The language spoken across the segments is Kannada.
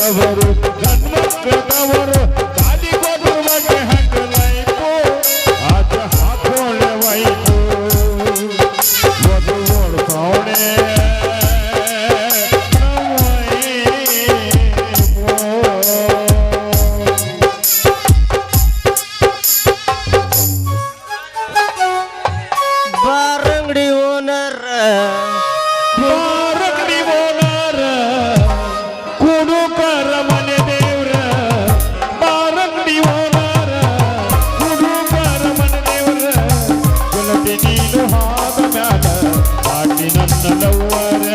ತವರು ಗಂಡ್ಮಕ್ಕಳವರು ಗಾಡಿ ಗೊಬ್ಬರ ಬಗ್ಗೆ ಹಂಗಲಾಯ್ತು ಆತ ಹಾಕೋಳೆ ವೈತು ವಧು ಓಡ್ತಾವಣೆ ಬಾರಂಗಡಿ ಓನರ್ ಕುಡುಕರ ಮನೆ ದೇವ್ರ ಬಾರಂಗಡಿ ಓನರ ಕುಡುಕರ ಮನೆ ದೇವ್ರ ಗೆಳತಿ ನೀನು ಹಾದ ಮ್ಯಾಲ ಆಗಿ ನನ್ನ ಲವ್ವರ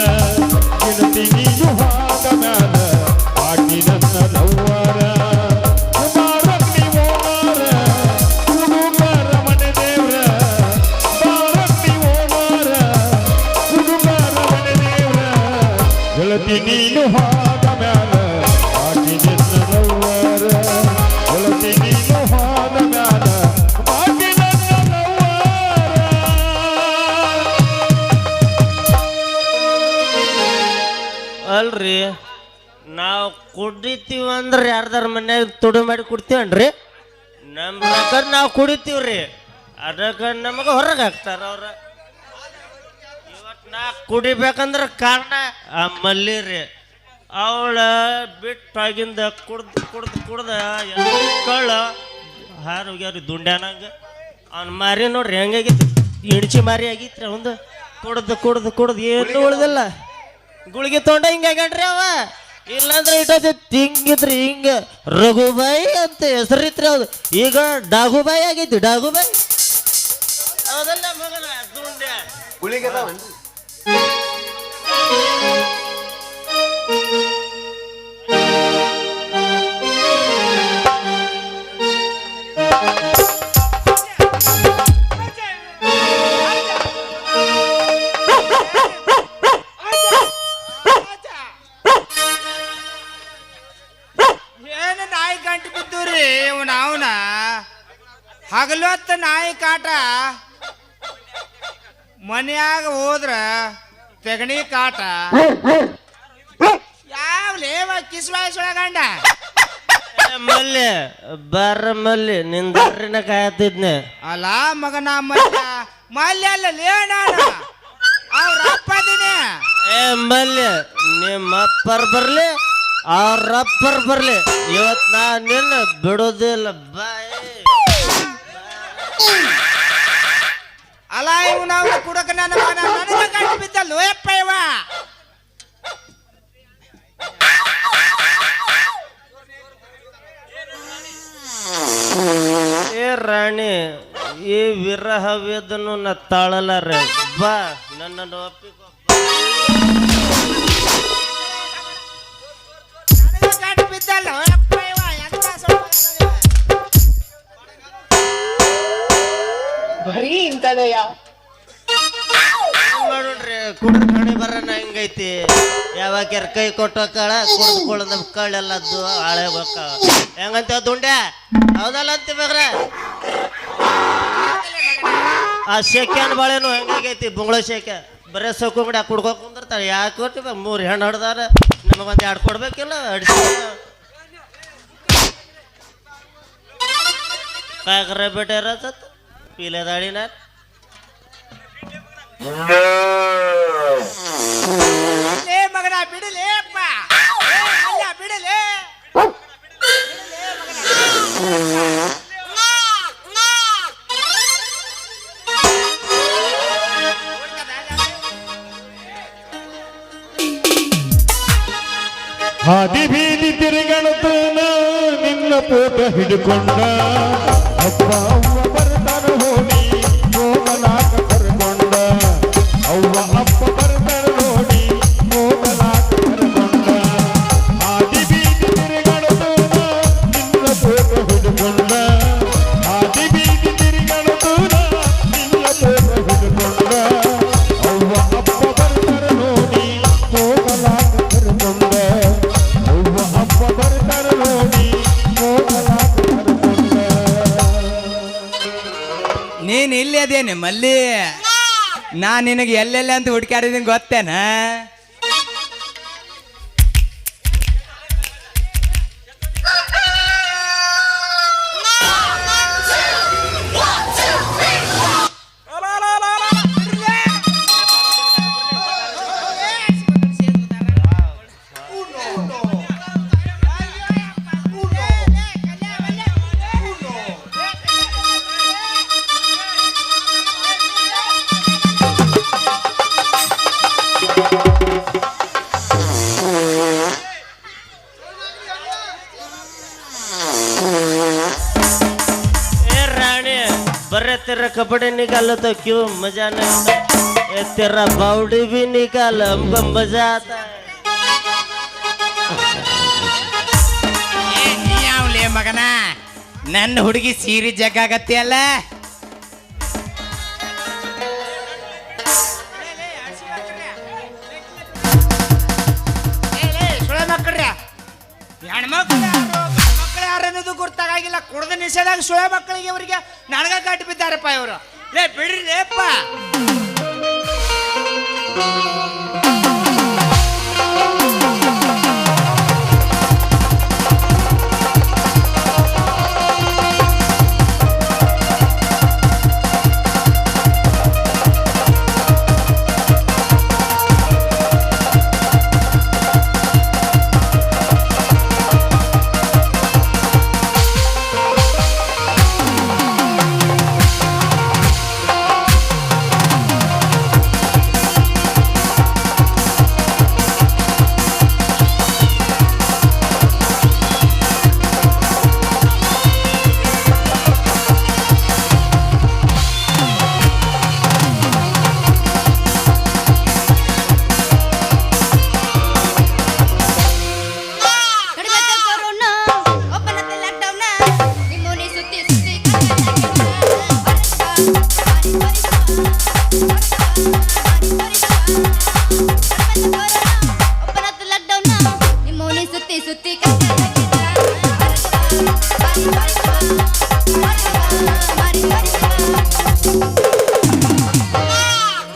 ಗೆಳತಿ ನೀನು ಹಾದ ಮ್ಯಾಲ ಆಗಿ ನನ್ನ ಲವ್ವರ ಬಾರಂಗಡಿ ಓನರ ಕುಡುಕರ ಮನೆ ದೇವ್ರ ಬಾರಂಗಡಿ ಓನರ ಕುಡುಕರ ಮನೆ ದೇವ್ರ ಗೆಳತಿ ನೀನು ಹಾದ ಮ್ಯಾಲ ಆಗಿ ನನ್ನ ಲವ್ವರ ಗೆಳತಿ ನೀನು ಹಾದ ಮ್ಯಾಲ ಆಗಿ ನನ್ನ ಲವ್ವರ ಅಲ್ರಿ ನಾವು ಕುಡಿತೀವಿ ಅಂದ್ರೆ ಯಾರ್ದಾರ ಮನ್ಯಾಗ ತುಡು ಮಾಡಿ ಕುಡ್ತೀವನ್ರಿ ನಮ್ಮ ಪ್ರಕಾರ ನಾವು ಕುಡಿತೀವ್ರಿ ಅದಕ್ಕೆ ನಮಗೆ ಹೊರಗೆ ಹಾಕ್ತಾರ ಅವ್ರ ಇವತ್ತು ನಾ ಕುಡಿಬೇಕಂದ್ರೆ ಕಾರಣ ಆ ಮಲ್ಲಿ ರೀ ಅವಳ ಬಿಟ್ಟಾಗಿಂದ ಕುಡ್ದ ಕಳ್ಳ ಹಾರು ಹೋಗ್ಯಾವ್ರಿ ದುಂಡ್ಯಾನಂಗ ಅವ್ನ ಮಾರಿ ನೋಡ್ರಿ ಹೆಂಗಾಗಿತ್ತು ಇಣಚಿ ಮಾರಿ ಆಗಿತ್ರಿ ಅವಂದು ಕುಡ್ದು ಏನು ಉಳ್ದಿಲ್ಲ ಗುಳಿಗೆ ತೊಂಡ ಹಿಂಗಾಗ್ಯಾಡ್ರಿ ಅವ ಇಲ್ಲಾಂದ್ರೆ ಇಟ್ಟೈತಿ ಹಿಂಗಿದ್ರಿ ಹಿಂಗ ರಘುಬಾಯಿ ಅಂತ ಹೆಸರಿತ್ರಿ ಹೌದು ಈಗ ಡಾಗುಬಾಯಿ ಆಗೈತಿ ಡಾಗುಬಾಯಿ ಹೌದಲ್ಲ ಮಗನ ದುಂಡ್ಯ ಗುಳಿಗೆ ಅದಾವನ್ರಿ ಏನು ನಾಯಿ ಗಂಟು ಬಿದ್ದೂರಿ ಅವನ ಹಗಲು ಹೊತ್ತ ನಾಯಿ ಕಾಟ ಮನ್ಯಾಗ ಹೋದ್ರ ತೆಗಣಿ ಕಾಟ ಯಾವ ಲೇವ ಕಿಸ್ವಾಯಿಸೊಳಗಂಡ ಮಲ್ಲೆ ಬರ್ರ ಮಲ್ಲಿ ನಿಂದ್ರಿನ ಕಾಯತಿದ್ನೆ ಅಲ್ಲ ಮಗನ ಮಲ್ಯ ಅಲ್ಲ ಲೇಣಾನ ಅವ್ರ ಅಪ್ಪದಿನೇ ಏ ಮಲ್ಲೆ ನಿಮ್ಮ ಅಪ್ಪರ್ ಬರ್ಲಿ ಅವ್ರ ಅಪ್ಪರ್ ಬರ್ಲಿ ಇವತ್ ನಾ ನಿನ್ನ ಬಿಡೋದಿಲ್ಲ ಬಾಯ್ ಅಲ್ಲ ಇವ್ ನಾವು ಕುಡಕ ನನ್ನ ಮಗನ ನನಗೆ ಗಂಟು ಬಿದ್ದಲ್ಲ ಯಪ್ಪ ಇವ ಏ ರಾಣಿ ಈ ವಿರಹ ವೇದನು ನಾ ತಾಳಲಾರೆ ಬಾ ನನ್ನನ್ನು ಒಪ್ಪಿಕೊ ನನಗೆ ಗಂಟು ಬಿದ್ದಲ್ಲ ಯಪ್ಪ ಇವ ಎಂತ ಸ್ವಲ್ಪ ಬರೀ ಇಂತದಯ್ಯ ನೋಡ್ರಿ ಕುಡ್ದ ಕಣಿ ಬರೋಣ ಹೆಂಗೈತಿ ಯಾವಾಗ ಕೈ ಕೊಟ್ಟು ಕಳ ಕುಡ್ದ ಕಳೆಲ್ಲದ್ದು ಹಾಳೆ ಬಕ್ಕ ಹೆಂಗಂತ ದುಂಡ್ಯ ಹೌದಲ್ಲ ಅಂತೀವ್ರ ಆ ಶೇಕ್ಯಾನ್ ಬಾಳೆನು ಹೆಂಗಾಗೈತಿ ಬುಂಗಳ ಶೇಕೆ ಬರೇ ಸೊಕ್ಕುಂಗಡಿ ಕುಡ್ಕೋಕ್ ಕುಂದಿರ್ತಾರೆ ಯಾಕೆ ಕೊಟ್ಟಿವ 3 ಹೆಣ್ಣು ಹೊಡೆದಾರ ನಮಗೊಂದು 2 ಕೊಡ್ಬೇಕಿಲ್ಲ ಅಡಿಸಿ ಕಾಕರ ಬೇಟೆ ಇರತ್ತ ಪೀಲೆ ದಾಡಿನ ಲೇ ಮಗನ ಬಿಡಲೇ ಅಪ್ಪ ಅಲ್ಲ ಬಿಡಲೇ ಹಾದಿ ಬೀದಿ ತಿರುಗಣತನ ನಿನ್ನ ಪೋಟ ಹಿಡ್ಕೊಂಡ ಅಪ್ಪ ಅವ್ವ ಬರ್ತಾರ ಹೋಗಿ ಹೋಗಲಾಕ ಕರ್ಕೊಂಡ ಅವ್ವ ಅಪ್ಪ ಬರ್ತಾರ ನೋಡಿ ಹೋಗಲಾಕ ಕರ್ಕೊಂಡ ಹಾದಿ ಬೀದಿ ತಿರುಗಣತನ ನಿನ್ನ ಪೋಟ ಹಿಡ್ಕೊಂಡ ಹಾದಿ ಬೀದಿ ತಿರುಗಣತನ ನಿನ್ನ ಪೋಟ ಹಿಡ್ಕೊಂಡ ಅವ್ವ ಅಪ್ಪ ಬರ್ತಾರ ನೋಡಿ ಹೋಗಲಾಕ ಕರ್ಕೊಂಡ ಅವ್ವ ಅಪ್ಪ ಬರ್ತಾರ ನೋಡಿ ಹೋಗಲಾಕ ಕರ್ಕೊಂಡ ನೀನ್ ಇಲ್ಲಿ ಅದೇನೆ ಮಲ್ಲಿ ನಾ ನಿನಗೆ ಎಲ್ಲೆಲ್ಲ ಅಂತ ಹುಡುಕಾಡಿದೀನಿ ಗೊತ್ತೇನ ए राणी बरे तेरा कपड़े निकालो तो क्यों मजा नहीं आता ए तेरा बावड़ी भी निकाल हमको मजा आता है ಯಾವ್ಲೇ ಮಗನ ನನ್ನ ಹುಡುಗಿ ಸೀರೆ ಜಗ್ಗಾಗತ್ತೆ ಅಲ್ಲ ಹೆಣ್ಮಕ್ಳು ಯಾರು ಅನ್ನೋದು ಗೊತ್ತಾಗಿಲ್ಲ ಕುಡ್ದ ನಿಷೇಧಾಗ ಸುಳೆ ಮಕ್ಕಳಿಗೆ ಅವರಿಗೆ ನನಗ ಕಟ್ಟಿ ಬಿದ್ದಾರಪ್ಪ ಇವರು ಲೇ ಬಿಡ್ರಿ ಲೇಪ್ಪ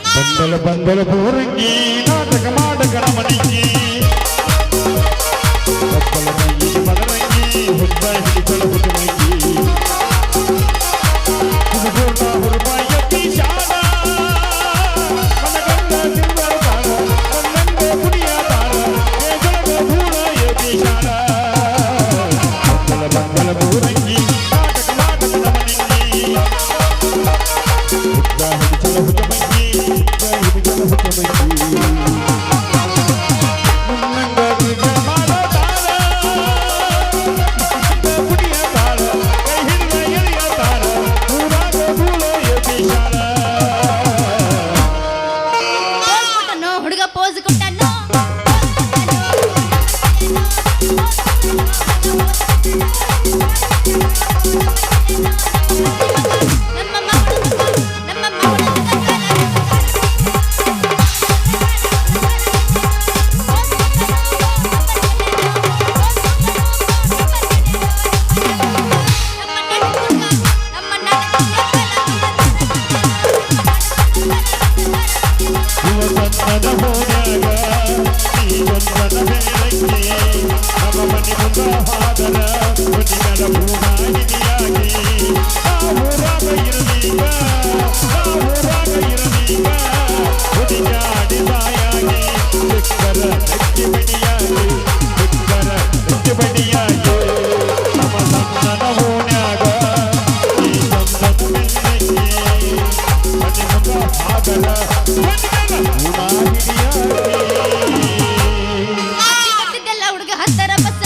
ಬಂದಲ ಬಂದಲ ಬೋರಂಗಿ ನಾಟಕ ಮಾಡಕಣ ಮನಿಗೆ ಒಬ್ಬಲ ಮೈಯಿ ಮದರಂಗಿ ಹುದ್ದ ಹಿಡಿತಳ ಹುಡುಮಂಗಿ ಹುಡುಗೋಟ ಹುರುಬಾಯ ಪಿಶಾಡ ಮನಗಂಡ ತಿಂದರ ಬಾಳ ಕನ್ನಂಗ ಕುಡಿಯ ಬಾಳ ಏಜಳಗ ಧೂಳ ಏ ಪಿಶಾಡ ಬಂದಲ ಬಂದಲ ಬೋರಂಗಿ ನಾಟಕ ಮಾಡಕಣ ಮನಿಗೆ ಹುದ್ದ ಹಿಡಿತಳ ಹುಡುಮಂಗಿ ಹುಡುಗ ಪೋಸ್ ಕೊಟ್ಟನು ಹುಡುಗ ಹತ್ತರ ಬಸ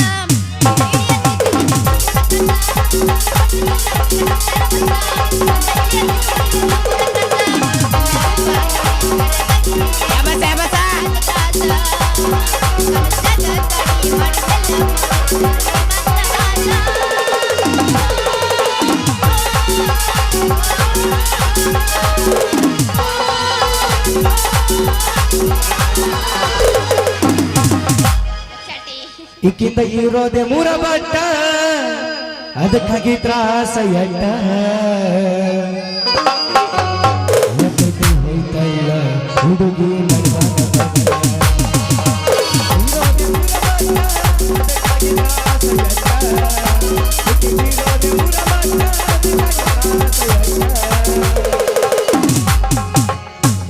ಇಕ್ಕಿಂದ ಇರೋದೆ ಮೂರ ಬಟ್ಟ ಅದಕ್ಕಾಗಿ ತ್ರಾಸ ಎಟ್ಟ ಹೋಯ್ತಲ್ಲ ಹುಡುಗಿ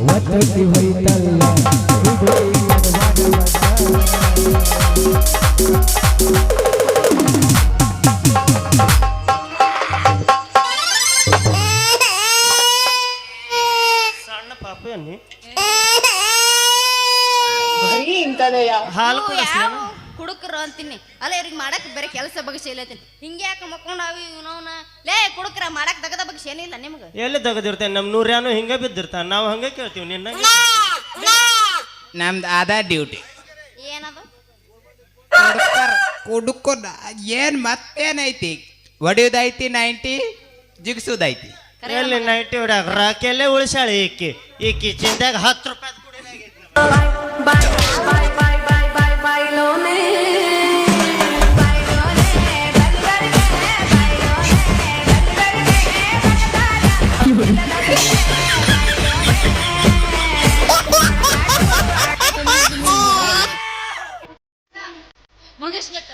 ಒತ್ತಟ್ಟಿ ಹೋಯ್ತಲ್ಲ ಹುಡುಗಿ ಸಣ್ಣ ಪಾಪ ಅನ್ನಿ ಬರೀ ಇಂಥದೆಯ ಹಾಲು ಇವು ಕುಡಿಸ್ಲಿ ಯಾವ ಕುಡುಕರು ಅಂತೀನಿ ಅಲ್ಲ ಇವ್ರಿಗೆ ಮಾಡಕ್ ಬೇರೆ ಕೆಲಸ ಬಗ್ಸಿ ಇಲ್ಲತ್ತೀನಿ ಹಿಂಗೆ ಯಾಕೆ ಮಕ್ಕೊಂಡಾವಿ ಇವನವನ ಲೇ ಕುಡುಕ್ರ ಮಾಡಕ್ ತಗದ ಬಗ್ಸಿ ಏನಿಲ್ಲ ನಿಮ್ಗೆ ಎಲ್ಲಿ ತೆಗೆದಿರ್ತೇನೆ ನಮ್ಮ ನೂರ್ಯಾನು ಹಿಂಗೆ ಬಿದ್ದಿರ್ತಾನೆ ನಾವು ಹಂಗೆ ಕೇಳ್ತೀವಿ ನಿನ್ನ ನಮ್ದು ಅದ ಡ್ಯೂಟಿ ಏನದು ಕುಡುಕನ ಏನ್ ಮತ್ತೇನೈತಿ ಹೊಡಿಯೋದೈತಿ 90 ಜಿಗ್ಸುದೈತಿ ಎಲ್ಲಿ ನೈಟಿ ಹೊಡ್ಯಾಕ ರಾಕೆಲ್ಲೇ ಉಳಿಸಾಳಿ ಈಕಿ ಚಿಂದಾಗ 10 ರೂಪಾಯಿ ಕುಡಿದಾಗೈತಿ ಮುಗಿಸ್ಬೇಕ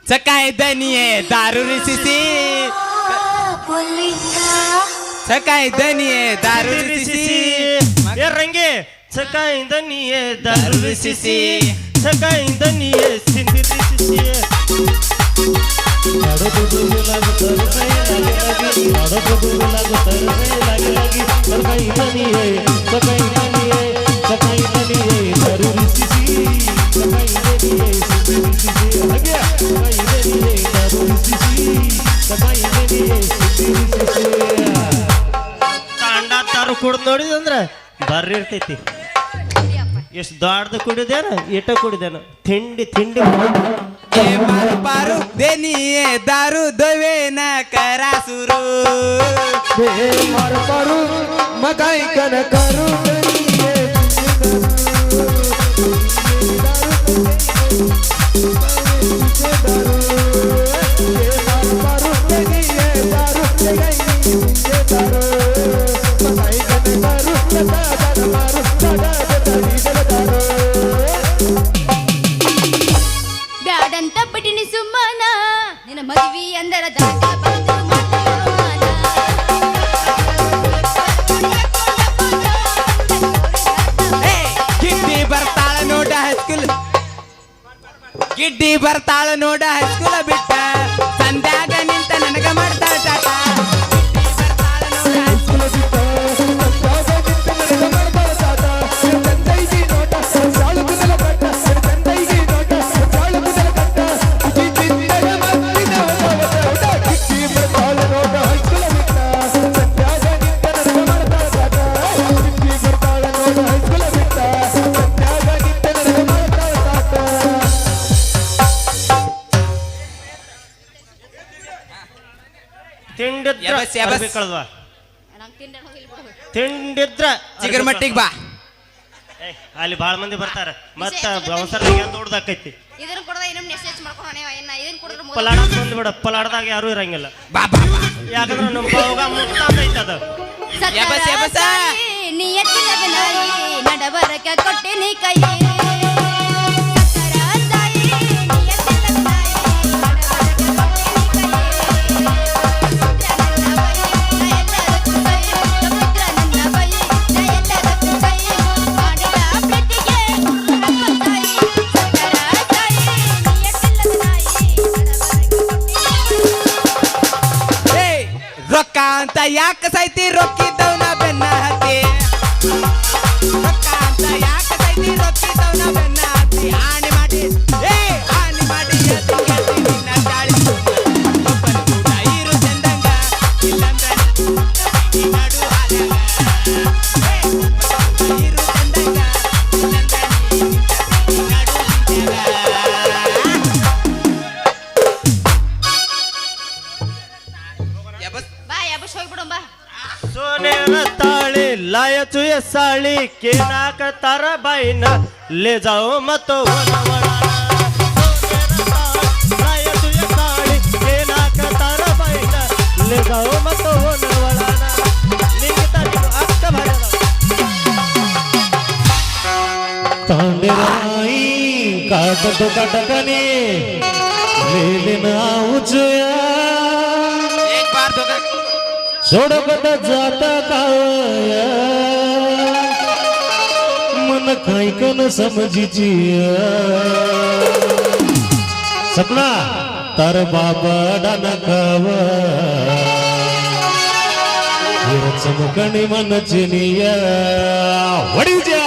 सकाळी दनिये दारू रिसिसी सकाळी दनिये दारू रिसिसी ಏ ರಂಗಿ ಸಕಾಯಿಂದ ನೀಯೇ ದಾರು ಸಿಸಿ ಸಕಾಯಿಂದ ನೀಯೇ ಸಿಂಧಿ ಸಿಸಿ ತಾಂಡ ತಾರು ಕುಡ್ದು ನೋಡಿದಂದ್ರ ಬರ್ರಿ ಇರ್ತೈತಿ ಎಷ್ಟು ದೊಡ್ಡದು ಕುಡಿದೇನ ಇಟ ಕುಡಿದೇನ ತಿಂಡಿ ತಿಂಡಿ पारू दनिये दारू दवे न करा सुरू मार पारू मगाई कन करू ಬ್ಯಾಡಂತ ಬಿಟ್ಟಿನಿ ಸುಮ್ಮನ ನಿನ್ನ ಮದುವೆ ಅಂದರ ದಾಟ ಬಂದು ಮಾತನಾಡ. ಗಿಡ್ಡಿ ಬರ್ತಾಳ ನೋಡ ಹೈಸ್ಕೂಲ್ ಗಿಡ್ಡಿ ಬರ್ತಾಳ ನೋಡ ಹೈಸ್ಕೂಲ್ ಬಿಟ್ಟ ಸಂಧ್ಯಾಗ ನಿಂತ ನನಗ ಮಾಡ್ತಾಳ ಟಾಟ ತಿಂಡಿದ್ರ ಯಬಸ್, ಯಬಸ್. ಅರ್ಬಿ ಕಳ್ದ್ವ. ನಂಗ್ ತಿಂಡಿ ಅನ್ನೋದು ಇಲ್ಲಿ ಬಿಡು. ತಿಂಡಿದ್ರ ಚಿಗರ್ ಮಟ್ಟಿಗೆ ಬಾ ಏ, ಅಲ್ಲಿ ಬಾಳ ಮಂದಿ ಬರ್ತಾರ ಮತ್ತ ಅವಸರ ದೊಡ್ಡದಾಕೈತಿ ಇದನ್ನ ಕೊಡದ ಇನ್ನೊಂದು ಮೆಸೇಜ್ ಮಾಡ್ಕೊಂಡು ಏನ ಇದನ್ನ ಕೊಡಿದ್ರೆ ಮೊದಲು ಪಲಾಡ ಬಂದ್ಬಿಡ ಪಲಾಡ್ದಾಗ ಯಾರು ಇರಂಗಿಲ್ಲ ಬಾ ಬಾ ಬಾ. ಯಾಕಂದ್ರೆ ನಮ್ಮ ಬಾವಾಗ ಮುಕ್ತಾದೈತೆ ಅದು ಯಬಸ್, ಯಬಸ್. ನೀ ಎತ್ತಿದ ನಾಯಿ ನಡಬರಕ ಕೊಟ್ಟಿನಿ ಕೈ ರೊಕ್ಕ ಅಂತ ಯಾಕ ಸೈತಿ ರೊಕ್ಕಿದ್ದವನ ಬೆನ್ನ ಹತ್ತಿ ರೊಕ್ಕ ಅಂತ ಯಾಕ ಸೈತಿ ರೊಕ್ಕಿದ್ದವನ ಬೆನ್ನ ಹತ್ತಿ ಆಣಿ ಮಾಡಿ ಆಣಿ ಮಾಡಿ ಎತ್ತಿ ಎತ್ತಿ ನಿನ್ನ ಗಾಳಿ ಒಬ್ಬನ ಕೂಡ ಇರು ಚಂದಂಗ ಇಲ್ಲಂದ್ರ ಈ ನಡು ಹಾದ್ಯಾಗ. ಇರು ಚಂದಂಗ ಇಲ್ಲಂದ್ರ ಈ ನಡು ಹಾದ್ಯಾಗ. ಯಬಸ್ ಬಾ ಯಬಸ್ ಹೋಗ್ಬಿಡು ಬಾ सोने ताळे लायचुय साळी केनाक तारा बाईन ले जाओ मत वळवळाला. काय तुझ्या साडी हे नाक तार बाईला ले जाओ मत वळवळाला. निघता अक्क भरला तांडेराई काटतो काटकने लेलेन आऊचया एक बार दोघं सोडकत जात कावया मन कायकन समजीची सपना तार बाबा डानकाव चमकणी मन चिनिया वडीजा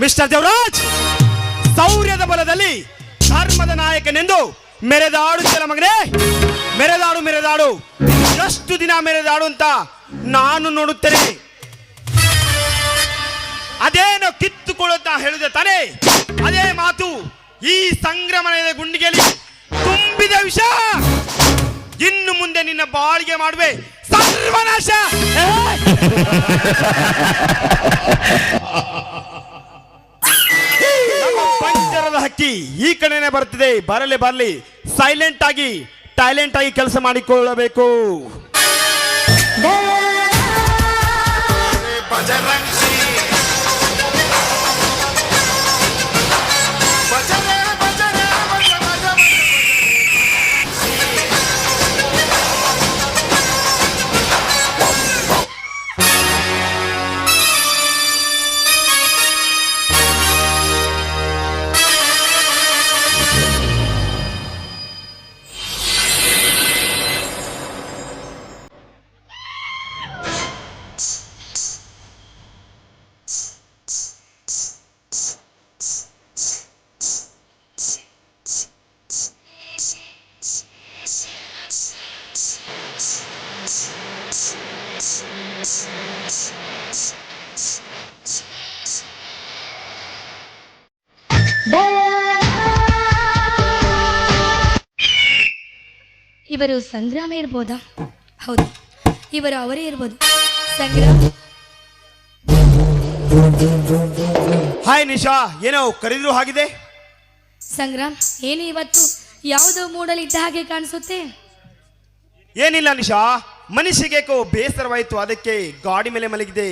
ಮಿಸ್ಟರ್ ದೇವರಾಜ್, ಶೌರ್ಯದ ಬಲದಲ್ಲಿ ಧರ್ಮದ ನಾಯಕನೆಂದು ಮೆರೆದಾಡುತ್ತಲ ಮಗನೇ. ಮೆರೆದಾಡು ಮೆರೆದಾಡು, ಎಷ್ಟು ದಿನ ಮೆರೆದಾಡು ಅಂತ ನಾನು ನೋಡುತ್ತೇನೆ. ಅದೇನೋ ಕಿತ್ತುಕೊಳ್ಳುತ್ತಾ ಹೇಳಿದೆ ತಾನೇ, ಅದೇ ಮಾತು ಈ ಸಂಗ್ರಮಣದ ಗುಂಡಿಗೆಯಲ್ಲಿ ತುಂಬಿದ ವಿಷ. ಇನ್ನು ಮುಂದೆ ನಿನ್ನ ಬಾಳಿಗೆ ಮಾಡುವೆ ಸರ್ವನಾಶ. ಪಂಜರದ ಹಕ್ಕಿ ಈ ಕಡೆನೆ ಬರ್ತಿದೆ, ಬರಲಿ ಬರಲಿ. ಸೈಲೆಂಟ್ ಆಗಿ ಟೈಲೆಂಟ್ ಆಗಿ ಕೆಲಸ ಮಾಡಿಕೊಳ್ಳಬೇಕು. ಇವರು ಸಂಗ್ರಾಮ ಇರ್ಬೋದಾ? ಹೌದು, ಇವರು ಅವರೇ ಇರ್ಬೋದು. ಸಂಗ್ರಾಮ್, ಹಾಯ್ ನಿಶಾ, ಏನೋ ಕರೆದ್ರು ಹಾಗಿದೆ. ಸಂಗ್ರಾಮ್, ಏನು ಇವತ್ತು ಯಾವುದೋ ಮೂಡಲ್ಲಿ ಇದ್ದ ಹಾಗೆ ಕಾಣಿಸುತ್ತೆ. ಏನಿಲ್ಲ ನಿಶಾ, ಮನುಷ್ಯಗೇಕೋ ಬೇಸರವಾಯಿತು, ಅದಕ್ಕೆ ಗಾಡಿ ಮೇಲೆ ಮಲಗಿದೆ.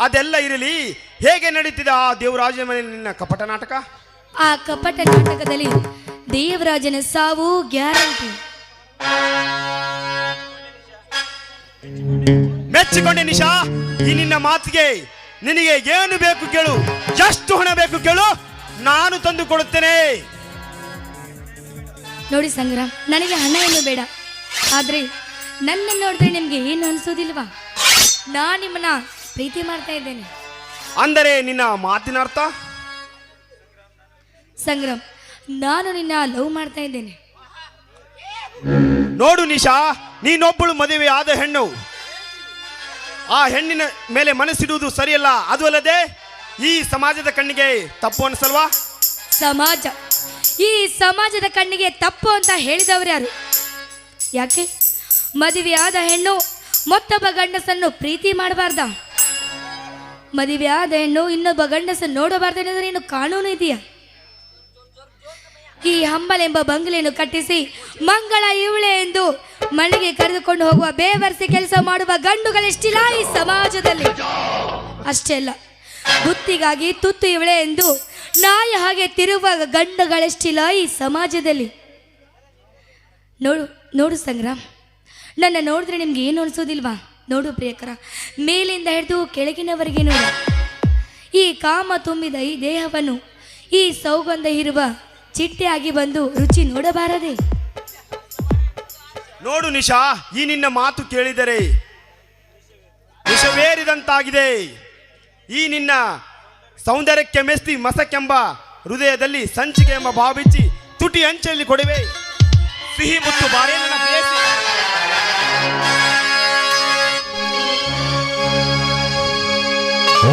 ಅದೆಲ್ಲ ಇರಲಿ, ಹೇಗೆ ನಡೀತಿದೆ ಆ ದೇವರಾಜನ ಮೇಲೆ ನಿನ್ನ ಕಪಟ ನಾಟಕ? ಆ ಕಪಟ ನಾಟಕದಲ್ಲಿ ದೇವರಾಜನ ಸಾವು ಗ್ಯಾರಂಟಿ. ಮೆಚ್ಚಿಕೊಂಡೆ ನಿಶಾ, ಈ ನಿನ್ನ ಮಾತಿಗೆ. ನಿನಗೆ ಏನು ಬೇಕು ಕೇಳು, ಎಷ್ಟು ಹಣ ಬೇಕು ಕೇಳು, ನಾನು ತಂದು ಕೊಡುತ್ತೇನೆ. ನೋಡಿ ಸಂಗ್ರಾಮ್, ನನಗೆ ಹಣ ಏನು ಬೇಡ, ಆದ್ರೆ ನನ್ನ ನೋಡಿದ್ರೆ ನಿಮ್ಗೆ ಏನು ಅನ್ಸೋದಿಲ್ವಾ? ನಾನು ನಿಮ್ಮನ್ನ ಪ್ರೀತಿ ಮಾಡ್ತಾ ಇದ್ದೇನೆ. ಅಂದರೆ ನಿನ್ನ ಮಾತಿನ ಅರ್ಥ? ಸಂಗ್ರಾಮ್, ನಾನು ನಿನ್ನ ಲವ್ ಮಾಡ್ತಾ ಇದ್ದೇನೆ. ನೋಡು ನಿಶಾ, ನೀನೊಬ್ಬಳು ಮದುವೆ ಆದ ಹೆಣ್ಣು, ಆ ಹೆಣ್ಣಿನ ಮೇಲೆ ಮನಸ್ಸಿಡುವುದು ಸರಿಯಲ್ಲ. ಅದು ಅಲ್ಲದೆ ಈ ಸಮಾಜದ ಕಣ್ಣಿಗೆ ತಪ್ಪು ಅನ್ಸಲ್ವಾ? ಸಮಾಜ, ಈ ಸಮಾಜದ ಕಣ್ಣಿಗೆ ತಪ್ಪು ಅಂತ ಹೇಳಿದವರು ಯಾರು? ಯಾಕೆ ಮದುವೆ ಆದ ಹೆಣ್ಣು ಮತ್ತೊಬ್ಬ ಗಂಡಸನ್ನು ಪ್ರೀತಿ ಮಾಡಬಾರ್ದ? ಮದುವೆ ಆದ ಹೆಣ್ಣು ಇನ್ನೊಬ್ಬ ಗಂಡಸನ್ನು ನೋಡಬಾರ್ದು ಏನು ಕಾನೂನು ಇದೆಯಾ? ಈ ಹಂಬಲೆಂಬ ಬಂಗಲೆಯನ್ನು ಕಟ್ಟಿಸಿ ಮಂಗಳ ಇವಳೆ ಎಂದು ಮನೆಗೆ ಕರೆದುಕೊಂಡು ಹೋಗುವ ಬೇವರ್ಸಿ ಕೆಲಸ ಮಾಡುವ ಗಂಡುಗಳೆಷ್ಟಿಲ್ಲ ಈ ಸಮಾಜದಲ್ಲಿ. ಅಷ್ಟೇ ಅಲ್ಲ, ಬುತ್ತಿಗಾಗಿ ತುತ್ತು ಇವಳೆ ಎಂದು ನಾಯಿ ಹಾಗೆ ತಿರುವ ಗಂಡುಗಳೆಷ್ಟಿಲ್ಲ ಈ ಸಮಾಜದಲ್ಲಿ. ನೋಡು ನೋಡು ಸಂಗ್ರಾಮ್, ನನ್ನ ನೋಡಿದ್ರೆ ನಿಮ್ಗೆ ಏನು ಅನಿಸೋದಿಲ್ವಾ? ನೋಡು ಪ್ರಿಯಕರ, ಮೇಲಿಂದ ಹಿಡಿದು ಕೆಳಗಿನವರೆಗೆ ನೋಡು. ಈ ಕಾಮ ತುಂಬಿದ ಈ ದೇಹವನ್ನು ಈ ಸೌಗಂಧ ಇರುವ ಚಿಟ್ಟೆಯಾಗಿ ಬಂದು ರುಚಿ ನೋಡಬಾರದೆ? ನೋಡು ನಿಶಾ, ಈ ನಿನ್ನ ಮಾತು ಕೇಳಿದರೆ ವಿಷವೇರಿದಂತಾಗಿದೆ. ಈ ನಿನ್ನ ಸೌಂದರ್ಯಕ್ಕೆ ಮೆಸ್ತಿ ಮಸಕೆಂಬ ಹೃದಯದಲ್ಲಿ ಸಂಚಿಕೆ ಎಂಬ ಭಾವ ಬಿಚ್ಚಿ ತುಟಿ ಅಂಚಲ್ಲಿ ಕೊಡುವೆ. ಸಿಹಿ ಮುತ್ತು ಬಾರೇ ನನ್ನ ಪ್ರೇಯಸಿ.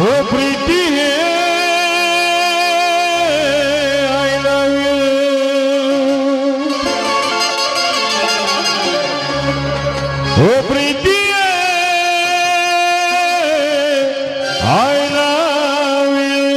ಓ ಪ್ರೀತಿ ಹೇ, ಐ ಲವ್ ಯು. ಓ ಪ್ರೀತಿ ಹೇ, ಐ ಲವ್ ಯು.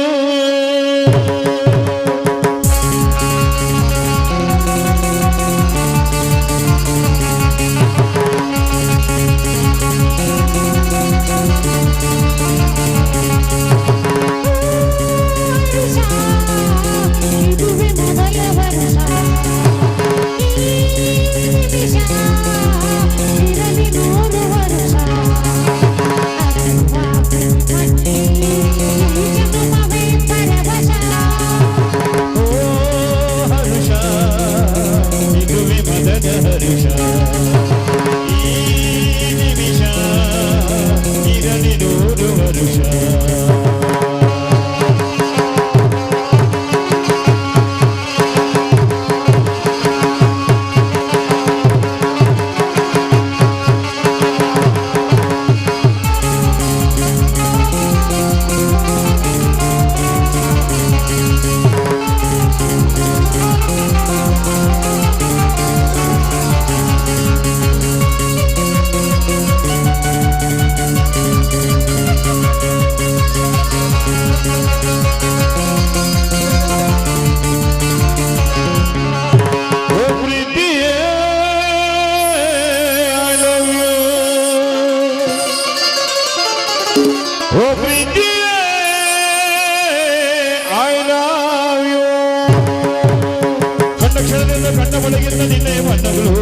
ಕಣ್ಣ ಒಳಗಿಂದ ನಿನ್ನೆಯ ಬಣ್ಣಗಳು,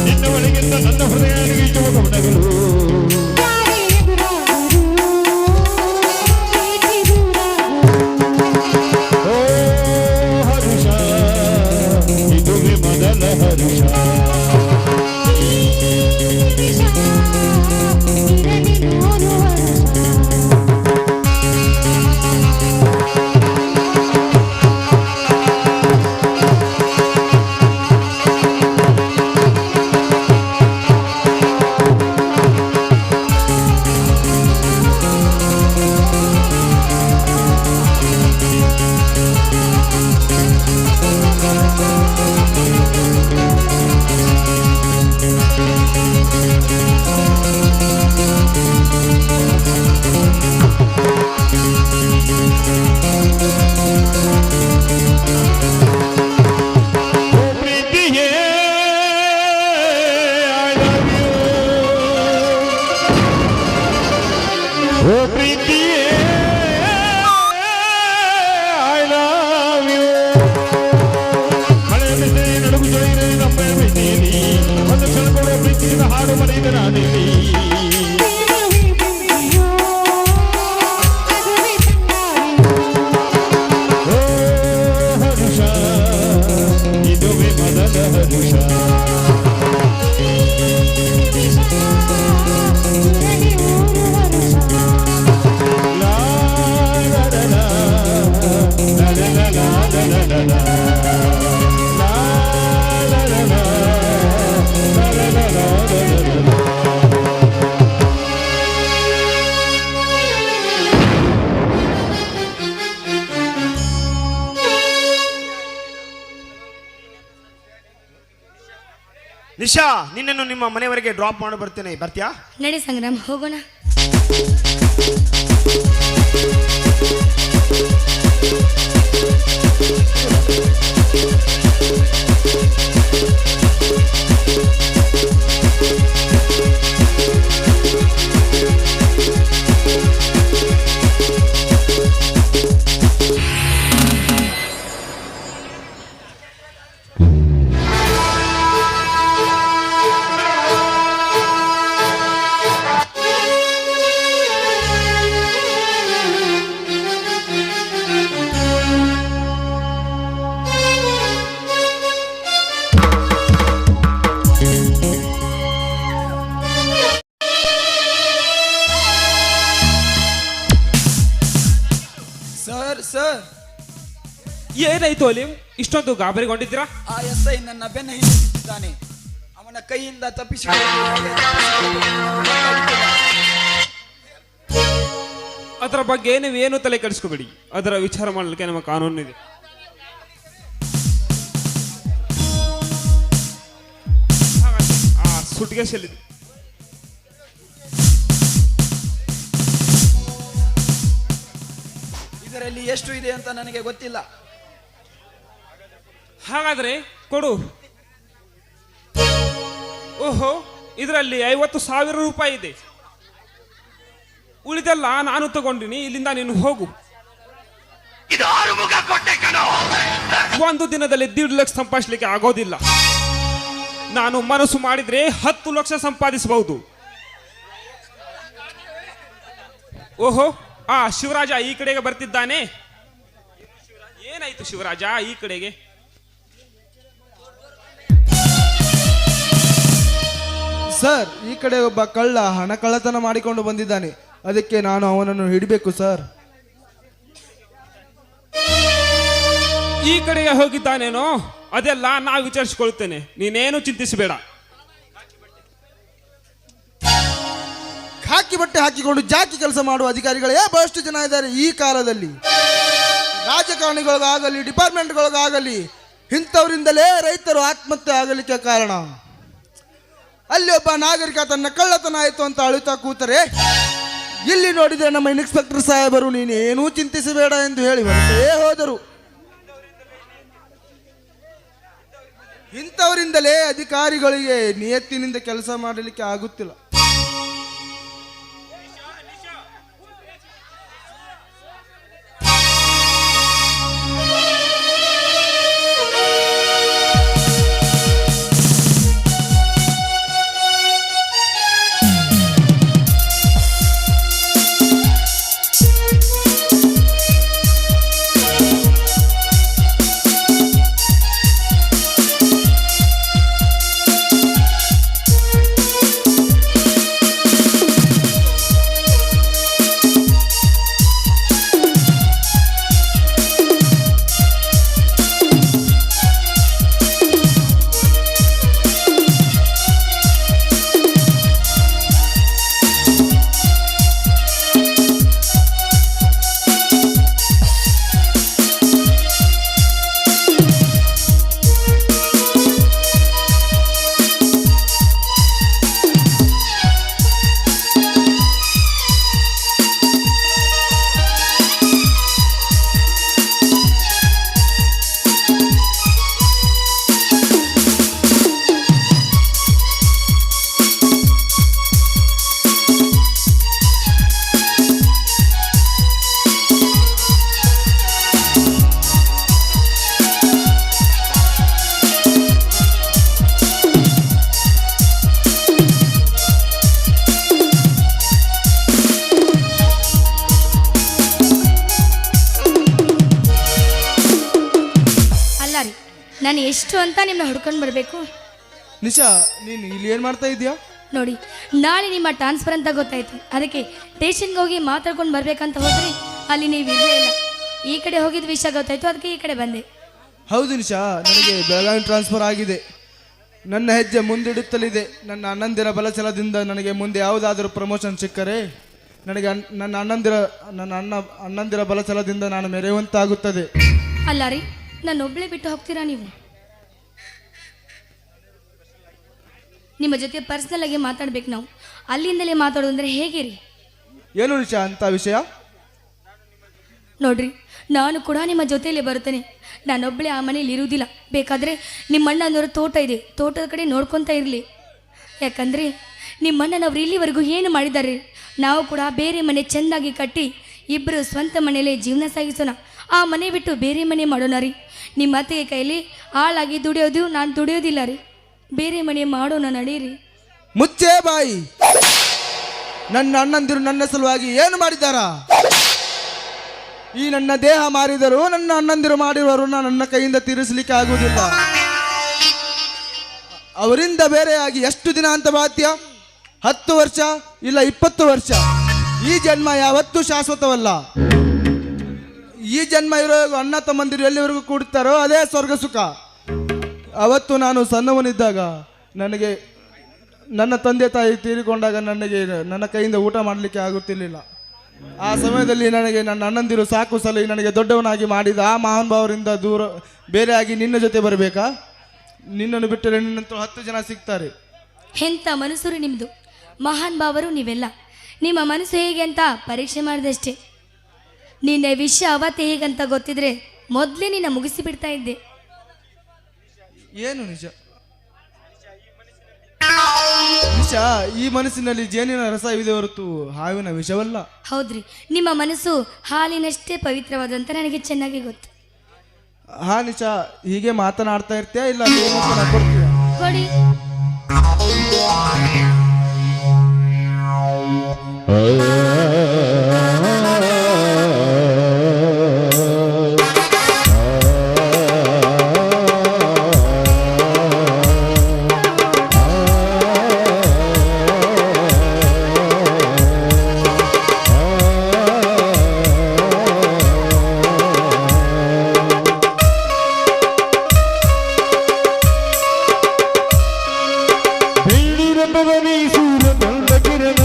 ನಿನ್ನ ಒಳಗಿಂದ ನನ್ನ ಹೃದಯ ನೀಚುವ ಗಮನಗಳು. ಓ ಹರುಷ, ಇದುವೇ ಮೊದಲ ಹರುಷ. ಹಾಡು ಮರೆತ ನಾನಿಲ್ಲಿ ಓ ಹರುಷ ಇದುವೇ ಮೊದಲ ಹರುಷ ಲಾ ಲಾ ಲಾ ಲಾ ಲಾ ಲಾ ಲಾ ಲಾ ಲಾ ಲಾ. ನಿಶಾ, ನಿನ್ನನ್ನು ನಿಮ್ಮ ಮನೆಯವರೆಗೆ ಡ್ರಾಪ್ ಮಾಡಿ ಬರ್ತೇನೆ, ಬರ್ತೀಯಾ? ನಡಿ ಸಂಗ್ರಾಮ್, ಹೋಗೋಣ. ಸರ್, ಏನಾಯ್ತು ಅಲ್ಲಿ ಇಷ್ಟೊಂದು ಗಾಬರಿಗೊಂಡಿದ್ದೀರಾ? ಆ SI ನನ್ನ ಬೆನ್ನ ಹಿಂದಿದ್ದಾನೆ. ಅವನ ಕೈಯಿಂದ ಅದರ ಬಗ್ಗೆ ನೀವೇನು ತಲೆ ಕೆಡಿಸ್ಕೋಬೇಡಿ. ಅದರ ವಿಚಾರ ಮಾಡಲಿಕ್ಕೆ ನಮ್ಮ ಕಾನೂನು ಇದೆ. ಆ ಸುಟ್ಕೇಸ್ ಎಲ್ಲಿದೆ? ಇದರಲ್ಲಿ ಎಷ್ಟು ಇದೆ ಅಂತ ನನಗೆ ಗೊತ್ತಿಲ್ಲ. ಹಾಗಾದ್ರೆ ಕೊಡು. ಓಹೋ, ಇದರಲ್ಲಿ 50,000 ರೂಪಾಯಿ ಇದೆ. ಉಳಿದೆಲ್ಲ ನಾನು ತಗೊಂಡಿನಿ. ಇಲ್ಲಿಂದ ನೀನು ಹೋಗು. ಒಂದು ದಿನದಲ್ಲಿ 1.5 ಲಕ್ಷ ಸಂಪಾದಿಸಲಿಕ್ಕೆ ಆಗೋದಿಲ್ಲ. ನಾನು ಮನಸ್ಸು ಮಾಡಿದ್ರೆ 10 ಲಕ್ಷ ಸಂಪಾದಿಸಬಹುದು. ಓಹೋ, ಶಿವರಾಜ ಈ ಕಡೆಗೆ ಬರ್ತಿದ್ದಾನೆ. ಏನಾಯ್ತು ಶಿವರಾಜ ಈ ಕಡೆಗೆ? ಸರ್, ಈ ಕಡೆ ಒಬ್ಬ ಕಳ್ಳ ಹಣ ಕಳ್ಳತನ ಮಾಡಿಕೊಂಡು ಬಂದಿದ್ದಾನೆ. ಅದಕ್ಕೆ ನಾನು ಅವನನ್ನು ಹಿಡಿಬೇಕು ಸರ್. ಈ ಕಡೆಗೆ ಹೋಗಿದ್ದಾನೇನೋ? ಅದೆಲ್ಲ ನಾ ವಿಚಾರಿಸಿಕೊಳ್ತೇನೆ, ನೀನೇನು ಚಿಂತಿಸಬೇಡ. ಹಾಕಿ ಬಟ್ಟೆ ಹಾಕಿಕೊಂಡು ಜಾಕಿ ಕೆಲಸ ಮಾಡುವ ಅಧಿಕಾರಿಗಳೇ ಬಹಳಷ್ಟು ಜನ ಇದ್ದಾರೆ ಈ ಕಾಲದಲ್ಲಿ. ರಾಜಕಾರಣಿಗಳಿಗಾಗಲಿ ಡಿಪಾರ್ಟ್ಮೆಂಟ್ಗಳಿಗಾಗಲಿ ಇಂಥವರಿಂದಲೇ ರೈತರು ಆತ್ಮಹತ್ಯೆ ಆಗಲಿಕ್ಕೆ ಕಾರಣ. ಅಲ್ಲಿ ಒಬ್ಬ ನಾಗರಿಕ ತನ್ನ ಕಳ್ಳತನ ಆಯಿತು ಅಂತ ಅಳುತ್ತಾ ಕೂತರೆ, ಇಲ್ಲಿ ನೋಡಿದರೆ ನಮ್ಮ ಇನ್ಸ್ಪೆಕ್ಟರ್ ಸಾಹೇಬರು ನೀನೇನೂ ಚಿಂತಿಸಬೇಡ ಎಂದು ಹೇಳಿ ಹೊರಟೇ ಹೋದರು. ಇಂಥವರಿಂದಲೇ ಅಧಿಕಾರಿಗಳಿಗೆ ನಿಯತ್ತಿನಿಂದ ಕೆಲಸ ಮಾಡಲಿಕ್ಕೆ ಆಗುತ್ತಿಲ್ಲ. ನಾನು ಎಷ್ಟು ಅಂತ ನಿಮ್ಮನ್ನ ಹುಡ್ಕೊಂಡು ಬರಬೇಕು. ನಿಶಾ, ನೀನು ಇಲ್ಲಿ ಏನು ಮಾಡ್ತಾ ಇದೀಯಾ? ನೋಡಿ, ನಾಳೆ ನಿಮ್ಮ ಟ್ರಾನ್ಸ್ಫರ್ ಅಂತ ಗೊತ್ತಾಯ್ತು. ಅದಕ್ಕೆ ಸ್ಟೇಷನ್ಗೆ ಹೋಗಿ ಮಾತಾಡ್ಕೊಂಡು ಬರ್ಬೇಕಂತ ಹೋದ್ರಿ, ಅಲ್ಲಿ ನೀವು ಇರಲೇ ಇಲ್ಲ. ಈ ಕಡೆ ಹೋಗಿದ ವಿಷಯ ಗೊತ್ತಾಯ್ತು, ಅದಕ್ಕೆ ಈ ಕಡೆ ಬಂದೆ. ಹೌದು ನಿಶಾ, ನನಗೆ ಬೆಳಗಾವಿ ಟ್ರಾನ್ಸ್ಫರ್ ಆಗಿದೆ. ನನ್ನ ಹೆಜ್ಜೆ ಮುಂದಿಡುತ್ತಲಿದೆ. ನನ್ನ ಅಣ್ಣಂದಿರ ಬಲಚಲದಿಂದ ನನಗೆ ಮುಂದೆ ಯಾವುದಾದರೂ ಪ್ರಮೋಷನ್ ಸಿಕ್ಕರೆ ನನಗೆ ನನ್ನ ಅಣ್ಣಂದಿರ ಬಲಚಲದಿಂದ ನಾನು ಮೆರೆಯುವಂತಾಗುತ್ತದೆ. ಅಲ್ಲ ರೀ, ನಾನು ಒಬ್ಬಳೇ ಬಿಟ್ಟು ಹೋಗ್ತೀರಾ ನೀವು? ನಿಮ್ಮ ಜೊತೆ ಪರ್ಸ್ನಲ್ ಆಗಿ ಮಾತಾಡ್ಬೇಕು ನಾವು. ಅಲ್ಲಿಂದಲೇ ಮಾತಾಡೋದಂದ್ರೆ ಹೇಗೆ ರೀ? ಏನು ನಿಶಾ ಅಂತ ವಿಷಯ? ನೋಡ್ರಿ, ನಾನು ಕೂಡ ನಿಮ್ಮ ಜೊತೆಯಲ್ಲೇ ಬರುತ್ತೇನೆ. ನಾನೊಬ್ಬಳೇ ಆ ಮನೇಲಿ ಇರುವುದಿಲ್ಲ. ಬೇಕಾದರೆ ನಿಮ್ಮಣ್ಣನವರ ತೋಟ ಇದೆ, ತೋಟದ ಕಡೆ ನೋಡ್ಕೊತಾ ಇರಲಿ. ಯಾಕಂದರೆ ನಿಮ್ಮಣ್ಣನವ್ರು ಇಲ್ಲಿವರೆಗೂ ಏನು ಮಾಡಿದ್ದಾರೆ, ನಾವು ಕೂಡ ಬೇರೆ ಮನೆ ಚೆಂದಾಗಿ ಕಟ್ಟಿ ಇಬ್ಬರು ಸ್ವಂತ ಮನೆಯಲ್ಲೇ ಜೀವನ ಸಾಗಿಸೋಣ. ಆ ಮನೆ ಬಿಟ್ಟು ಬೇರೆ ಮನೆ ಮಾಡೋಣ ರೀ. ನಿಮ್ಮ ಅತ್ತೆಗೆ ಕೈಲಿ ಹಾಳಾಗಿ ದುಡಿಯೋದು ನಾನು ದುಡಿಯೋದಿಲ್ಲ ರೀ. ಬೇರೆ ಮನೆ ಮಾಡೋಣ, ನಡೀರಿ. ಮುಚ್ಚೇ ಬಾಯಿ. ನನ್ನ ಅಣ್ಣಂದಿರು ನನ್ನ ಸಲುವಾಗಿ ಏನು ಮಾಡಿದ್ದಾರಾ? ಈ ನನ್ನ ದೇಹ ಮಾರಿದರು ನನ್ನ ಅಣ್ಣಂದಿರು ಮಾಡಿರುವರು ನನ್ನ ಕೈಯಿಂದ ತೀರಿಸಲಿಕ್ಕೆ ಆಗುವುದಿಲ್ಲ. ಅವರಿಂದ ಬೇರೆಯಾಗಿ ಎಷ್ಟು ದಿನ ಅಂತ ಬಾತ್ಯ? 10 ವರ್ಷ ಇಲ್ಲ 20 ವರ್ಷ. ಈ ಜನ್ಮ ಯಾವತ್ತೂ ಶಾಶ್ವತವಲ್ಲ. ಈ ಜನ್ಮ ಇರೋ ಅಣ್ಣ ತಮ್ಮಂದಿರು ಎಲ್ಲಿವರೆಗೂ ಕೂಡ್ತಾರೋ ಅದೇ ಸ್ವರ್ಗ ಸುಖ. ಅವತ್ತು ನಾನು ಸಣ್ಣವನಿದ್ದಾಗ ನನಗೆ ನನ್ನ ತಂದೆ ತಾಯಿ ತೀರಿಕೊಂಡಾಗ ನನ್ನ ಕೈಯಿಂದ ಊಟ ಮಾಡಲಿಕ್ಕೆ ಆಗುತ್ತಿರಲಿಲ್ಲ. ಆ ಸಮಯದಲ್ಲಿ ನನಗೆ ನನ್ನ ಅಣ್ಣಂದಿರು ಸಾಕು ಸಲಹೆ ನನಗೆ ದೊಡ್ಡವನಾಗಿ ಮಾಡಿದ ಆ ಮಹಾನ್ ಭಾವರಿಂದ ದೂರ ಬೇರೆಯಾಗಿ ನಿನ್ನ ಜೊತೆ ಬರಬೇಕಾ? ನಿನ್ನನ್ನು ಬಿಟ್ಟರೆ ನಿನ್ನಂತೂ 10 ಜನ ಸಿಗ್ತಾರೆ. ಎಂಥ ಮನಸ್ಸು ನಿಮ್ಮದು, ಮಹಾನ್ ಭಾವರು ನೀವೆಲ್ಲ. ನಿಮ್ಮ ಮನಸ್ಸು ಹೇಗೆ ಅಂತ ಪರೀಕ್ಷೆ ಮಾಡಿದಷ್ಟೇ. ನಿನ್ನ ವಿಷಯ ಅವತ್ತೇ ಹೇಗಂತ ಗೊತ್ತಿದ್ರೆ ಮೊದಲೇ ನಿನ್ನ ಮುಗಿಸಿಬಿಡ್ತಾ ಇದ್ದೆ. ಏನು ನಿಜ ನಿಶಾ, ಈ ಮನಸ್ಸಿನಲ್ಲಿ ಜೇನಿನ ರಸವಿದೆ ಹೊರತು ಹಾವಿನ ವಿಷವಲ್ಲ. ಹೌದ್ರಿ, ನಿಮ್ಮ ಮನಸ್ಸು ಹಾಲಿನಷ್ಟೇ ಪವಿತ್ರವಾದಂತ ನನಗೆ ಚೆನ್ನಾಗಿ ಗೊತ್ತು. ಹಾ ನಿಶಾ, ಹೀಗೆ ಮಾತನಾಡ್ತಾ ಇರ್ತೀಯಾ ಇಲ್ಲ ಕೊಡ್ತೀಯ? ಕೊಡಿ. ಬೆಳ್ಳಿರಂಬವನಿ ಸೂರ್ಯ ಬಂದ ಕಿರಣ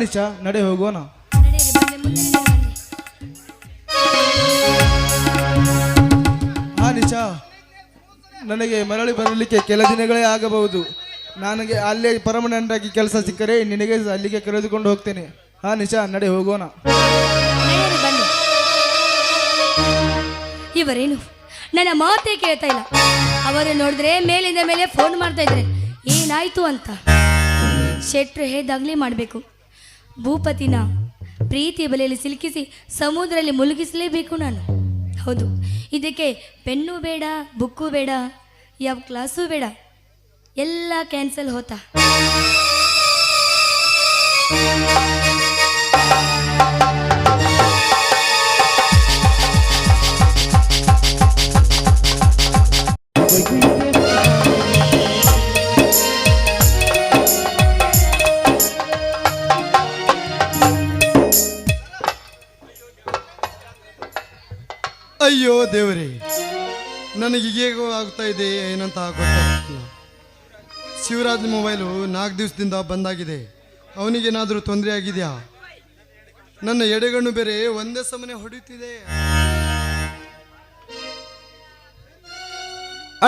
ನಿಶಾ ನಡೆ ಹೋಗೋಣ. ನಡೀರಿ ಬನ್ನಿ, ಮುಂದೆ ಬನ್ನಿ. ಹಾ ನಿಶಾ, ನನಗೆ ಮರಳಿ ಬರಲಿಕ್ಕೆ ಕೆಲ ದಿನಗಳೇ ಆಗಬಹುದು. ನನಗೆ ಅಲ್ಲೇ ಪರ್ಮನೆಂಟ್ ಆಗಿ ಕೆಲಸ ಸಿಕ್ಕರೆ ನಿನಗೆ ಅಲ್ಲಿಗೆ ಕರೆದುಕೊಂಡು ಹೋಗ್ತೇನೆ. ಹಾ ನಿಶಾ ನಡೆ ಹೋಗೋಣ. ನಡೀರಿ ಬನ್ನಿ. ಇವರೇನು ನನ್ನ ಮಾತೇ ಕೇಳ್ತಾ ಇಲ್ಲ. ಅವರು ನೋಡಿದ್ರೆ ಮೇಲಿಂದ ಮೇಲೆ ಫೋನ್ ಮಾಡ್ತಾ ಇದ್ರೆ ಏನಾಯ್ತು ಅಂತ. ಶೆಟ್ರು ಹೇದಾಗ್ಲಿ ಮಾಡಬೇಕು. ಭೂಪತಿನ ಪ್ರೀತಿಯ ಬಲೆಯಲ್ಲಿ ಸಿಲುಕಿಸಿ ಸಮುದ್ರದಲ್ಲಿ ಮುಳುಗಿಸಲೇಬೇಕು ನಾನು. ಹೌದು, ಇದಕ್ಕೆ ಪೆನ್ನು ಬೇಡ, ಬುಕ್ಕು ಬೇಡ, ಯಾವ ಕ್ಲಾಸು ಬೇಡ, ಎಲ್ಲ ಕ್ಯಾನ್ಸಲ್ ಹೋತಾ. ಅಯ್ಯೋ ದೇವರೇ, ನನಗೆ ಹೇಗೋ ಆಗ್ತಾ ಇದೆ ಏನಂತ ಗೊತ್ತಾಗ್ತಿಲ್ಲ. ಶಿವರಾಜ್ ಮೊಬೈಲು 4 ದಿವಸದಿಂದ ಬಂದಾಗಿದೆ. ಅವನಿಗೇನಾದರೂ ತೊಂದರೆ ಆಗಿದೆಯಾ? ನನ್ನ ಎಡೆಗಣ್ಣು ಬೇರೆ ಒಂದೇ ಸಮನೆ ಹೊಡೆಯುತ್ತಿದೆ.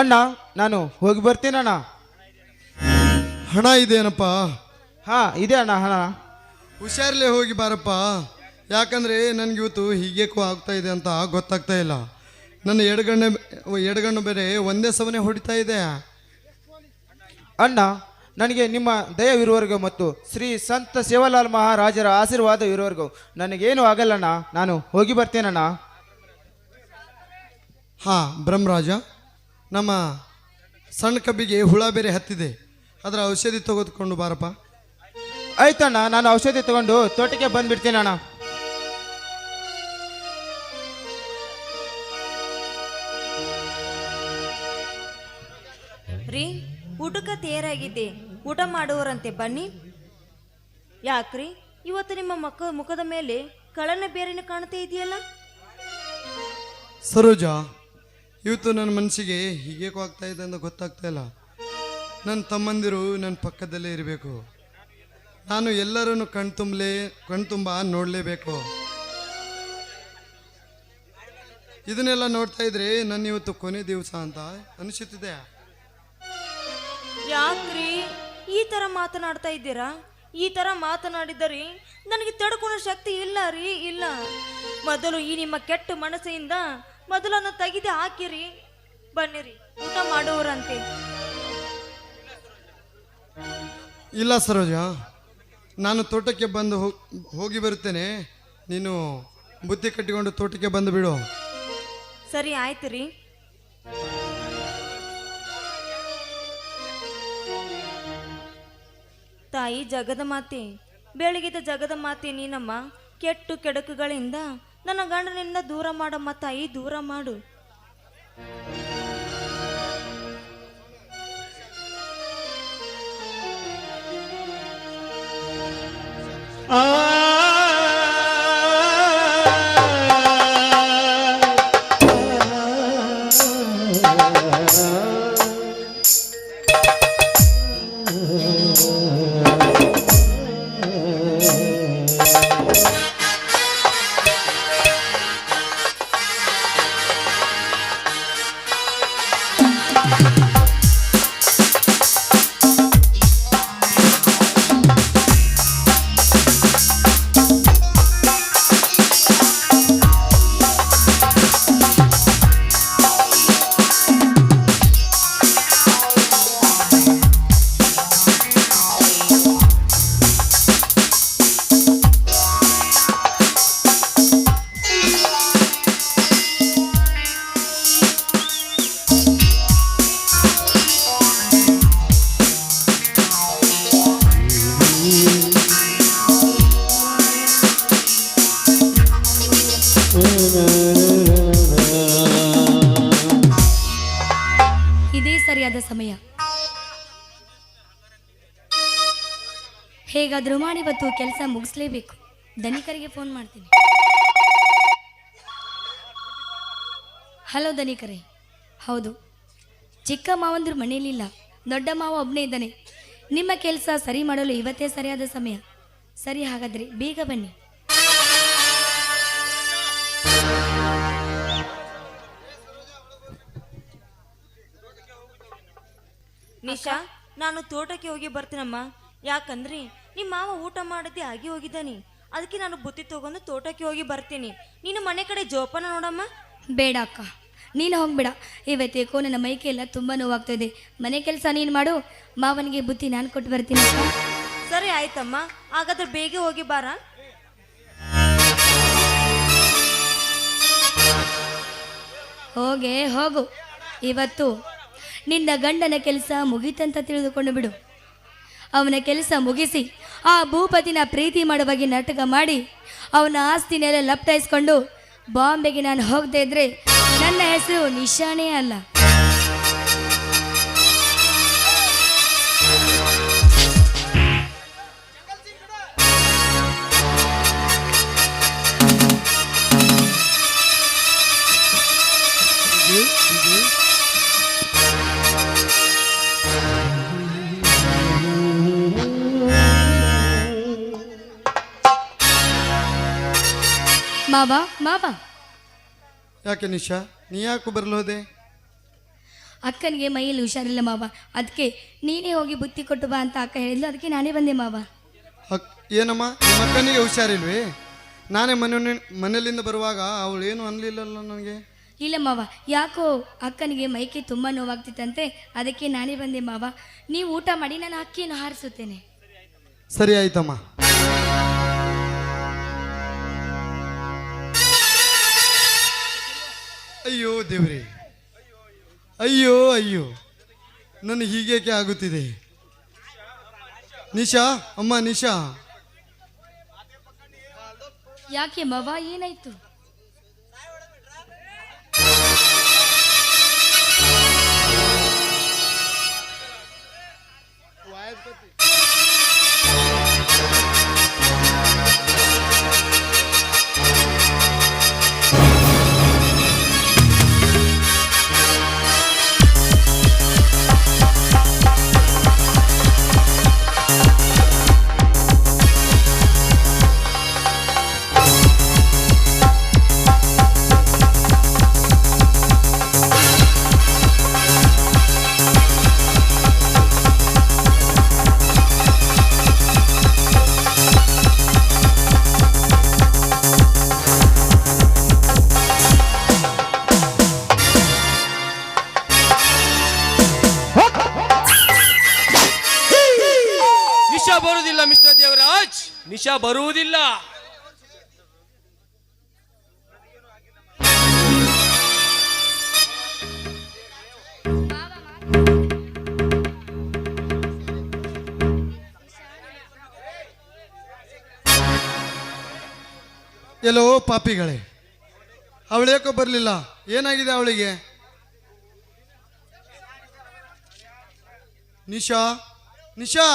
ಅಣ್ಣ, ನಾನು ಹೋಗಿ ಬರ್ತೀನಣ್ಣ. ಹಣ ಇದೆಯೇನಪ್ಪ? ಹಾ ಇದೆ ಅಣ್ಣ, ಹಣ. ಹುಷಾರಲ್ಲೇ ಹೋಗಿ ಬಾರಪ್ಪ. ಯಾಕಂದರೆ ನನಗೆ ಇವತ್ತು ಹೀಗೇಕೋ ಆಗ್ತಾ ಇದೆ ಅಂತ ಗೊತ್ತಾಗ್ತಾ ಇಲ್ಲ. ನನ್ನ ಎಡಗಣ್ಣು ಬೇರೆ ಒಂದೇ ಸಮನೆ ಹೊಡಿತಾ ಇದೆ. ಅಣ್ಣ, ನನಗೆ ನಿಮ್ಮ ದಯವಿರುವವರೆಗೂ ಮತ್ತು ಶ್ರೀ ಸಂತ ಸೇವಾಲಾಲ್ ಮಹಾರಾಜರ ಆಶೀರ್ವಾದವಿರುವವರೆಗೂ ನನಗೇನು ಆಗಲ್ಲಣ್ಣ. ನಾನು ಹೋಗಿ ಬರ್ತೇನಣ್ಣ. ಹಾಂ ಬ್ರಹ್ಮರಾಜ, ನಮ್ಮ ಸಣ್ಣ ಕಬ್ಬಿಗೆ ಹುಳ ಬೇರೆ ಹತ್ತಿದೆ. ಅದರ ಔಷಧಿ ತೆಗೆದುಕೊಂಡು ಬಾರಪ್ಪ. ಆಯ್ತಣ್ಣ, ನಾನು ಔಷಧಿ ತಗೊಂಡು ತೋಟಕ್ಕೆ ಬಂದ್ಬಿಡ್ತೀನಣ್ಣ. ರೀ, ಊಟಕ್ಕೆ ತಯಾರಾಗಿದ್ದೆ, ಊಟ ಮಾಡುವರಂತೆ ಬನ್ನಿ. ಯಾಕ್ರಿ ಇವತ್ತು ನಿಮ್ಮ ಮುಖದ ಮೇಲೆ ಕಳನ ಬೇರೆನೆ ಕಾಣ್ತಾ ಇದೆಯಲ್ಲ? ಸರೋಜ, ಇವತ್ತು ನನ್ನ ಮನಸ್ಸಿಗೆ ಹೀಗೇಕೋ ಆಗ್ತಾ ಇದೆ ಅಂತ ಗೊತ್ತಾಗ್ತಾ ಇಲ್ಲ. ನನ್ನ ತಮ್ಮಂದಿರು ನನ್ನ ಪಕ್ಕದಲ್ಲೇ ಇರಬೇಕು. ನಾನು ಎಲ್ಲರನ್ನು ಕಣ್ತುಂಬ ನೋಡಲೇಬೇಕು. ಇದನ್ನೆಲ್ಲ ನೋಡ್ತಾ ಇದ್ರೆ ನನ್ನ ಇವತ್ತು ಕೊನೆ ದಿವಸ ಅಂತ ಅನಿಸುತ್ತಿದೆ. ಯಾಕ್ರಿ ಈ ತರ ಮಾತನಾಡ್ತಾ ಇದ್ದೀರಾ? ಈ ತರ ಮಾತನಾಡಿದರೆ ನನಗೆ ತಡ್ಕೊಳ್ಳೋ ಶಕ್ತಿ ಇಲ್ಲ ರೀ, ಇಲ್ಲ. ಮೊದಲು ಈ ನಿಮ್ಮ ಕೆಟ್ಟ ಮನಸ್ಸಿಂದ ಮೊದಲನ್ನು ತೆಗೆದು ಹಾಕಿರಿ. ಬನ್ನಿರಿ, ಊಟ ಮಾಡುವರಂತೆ. ಇಲ್ಲ ಸರೋಜ, ನಾನು ತೋಟಕ್ಕೆ ಬಂದು ಹೋಗಿ ಬರುತ್ತೇನೆ. ನೀನು ಬುತ್ತಿ ಕಟ್ಟಿಕೊಂಡು ತೋಟಕ್ಕೆ ಬಂದು ಬಿಡು. ಸರಿ, ಆಯ್ತು ರೀ. ತಾಯಿ ಜಗದ ಮಾತೆ, ಬೆಳಗಿದ ಜಗದ ಮಾತೆ ನೀನಮ್ಮ. ಕೆಟ್ಟು ಕೆಡಕುಗಳಿಂದ ನನ್ನ ಗಂಡನಿಂದ ದೂರ ಮಾಡಮ್ಮ ತಾಯಿ, ದೂರ ಮಾಡು. ಇದೇ ಸರಿಯಾದ ಸಮಯ. ಹೇಗಾದರೂ ಮಾಡಿ ಇವತ್ತು ಕೆಲಸ ಮುಗಿಸ್ಲೇಬೇಕು. ಧನಿಕರಿಗೆ ಫೋನ್ ಮಾಡ್ತೀನಿ. ಹಲೋ ಧನಿಕರೇ. ಹೌದು, ಚಿಕ್ಕ ಮಾವಂದ್ರು ಮನೆಯಲ್ಲಿಲ್ಲ, ದೊಡ್ಡ ಮಾವ ಒಬ್ಬನೇ ಇದ್ದಾನೆ. ನಿಮ್ಮ ಕೆಲಸ ಸರಿ ಮಾಡಲು ಇವತ್ತೇ ಸರಿಯಾದ ಸಮಯ. ಸರಿ, ಹಾಗಾದ್ರೆ ಬೇಗ ಬನ್ನಿ. ನಿಶಾ, ನಾನು ತೋಟಕ್ಕೆ ಹೋಗಿ ಬರ್ತೀನಮ್ಮ. ಯಾಕಂದ್ರೆ ನಿಮ್ಮ ಮಾವ ಊಟ ಮಾಡದೆ ಆಗಿ ಹೋಗಿದ್ದಾನೆ. ಅದಕ್ಕೆ ನಾನು ಬುತ್ತಿ ತಗೊಂಡು ತೋಟಕ್ಕೆ ಹೋಗಿ ಬರ್ತೀನಿ. ನೀನು ಮನೆ ಕಡೆ ಜೋಪಾನ ನೋಡಮ್ಮ. ಬೇಡ ಅಕ್ಕ, ನೀನು ಹೋಗ್ಬೇಡ. ಇವತ್ತೇಕೋ ನನ್ನ ಮೈಕೆ ಎಲ್ಲ ತುಂಬ ನೋವಾಗ್ತಾಯಿದೆ. ಮನೆ ಕೆಲಸ ನೀನು ಮಾಡು, ಮಾವನಿಗೆ ಬುತ್ತಿ ನಾನು ಕೊಟ್ಟು ಬರ್ತೀನಿ ಅಕ್ಕ. ಸರಿ ಆಯ್ತಮ್ಮ, ಹಾಗಾದ್ರೆ ಬೇಗ ಹೋಗಿ ಬಾರ. ಹೋಗು. ಇವತ್ತು ನಿನ್ನ ಗಂಡನ ಕೆಲಸ ಮುಗೀತಂತ ತಿಳಿದುಕೊಂಡು ಬಿಡು. ಅವನ ಕೆಲಸ ಮುಗಿಸಿ ಆ ಭೂಪತಿನ ಪ್ರೀತಿ ಮಾಡೋ ಬಗ್ಗೆ ನಾಟಕ ಮಾಡಿ ಅವನ ಆಸ್ತಿನೆಲ್ಲ ಲಪ್ಟಾಯಿಸ್ಕೊಂಡು ಬಾಂಬೆಗೆ ನಾನು ಹೋಗದೆ ಇದ್ರೆ ನನ್ನ ಹೆಸರು ನಿಶಾನೇ ಅಲ್ಲ. ಮಾವ ಯಾಕೆ ನಿಶಾ, ನೀ ಯಾಕೆ ಬರಲೋದೆ? ಅಕ್ಕನಿಗೆ ಮೈಯಲ್ಲಿ ಹುಷಾರಿಲ್ಲ ಮಾವ, ಅದಕ್ಕೆ ನೀನೇ ಹೋಗಿ ಬುತ್ತಿ ಕೊಟ್ಟು ಬಾ ಅಂತ ಅಕ್ಕ ಹೇಳಿದ್ಲು, ಅದಕ್ಕೆ ನಾನೇ ಬಂದೆ ಮಾವ. ಏನಮ್ಮ, ನಿಮ್ಮ ಅಕ್ಕನಿಗೆ ಹುಷಾರಿಲ್ವೇ? ನಾನೇ ಮನೆಯಲ್ಲಿಂದ ಬರುವಾಗ ಅವಳು ಏನು ಅನ್ಲಿಲ್ಲಲ್ಲ ನನಗೆ. ಇಲ್ಲ ಮಾವ, ಯಾಕೋ ಅಕ್ಕನಿಗೆ ಮೈಕೆ ತುಂಬ ನೋವಾಗ್ತಿತ್ತಂತೆ, ಅದಕ್ಕೆ ನಾನೇ ಬಂದೆ ಮಾವ. ನೀವು ಊಟ ಮಾಡಿ, ನಾನು ಅಕ್ಕಿಯನ್ನು ಹಾರಿಸುತ್ತೇನೆ. ಸರಿ ಆಯ್ತಮ್ಮ. ಅಯ್ಯೋ ದೇವ್ರಿ, ಅಯ್ಯೋ ನನಗೆ ಹೀಗೇಕೆ ಆಗುತ್ತಿದೆ? ನಿಶಾ, ಅಮ್ಮ ನಿಶಾ. ಯಾಕೆ ಮಾವ, ಏನಾಯ್ತು? ಬರುವುದಿಲ್ಲ ಮಿಸ್ಟರ್ ದೇವರಾಜ್, ನಿಶಾ ಬರುವುದಿಲ್ಲ. ಎಲ್ಲೋ ಪಾಪಿಗಳೇ, ಅವಳೇಕೋ ಬರಲಿಲ್ಲ? ಏನಾಗಿದೆ ಅವಳಿಗೆ? ನಿಶಾ, ನಿಶಾ.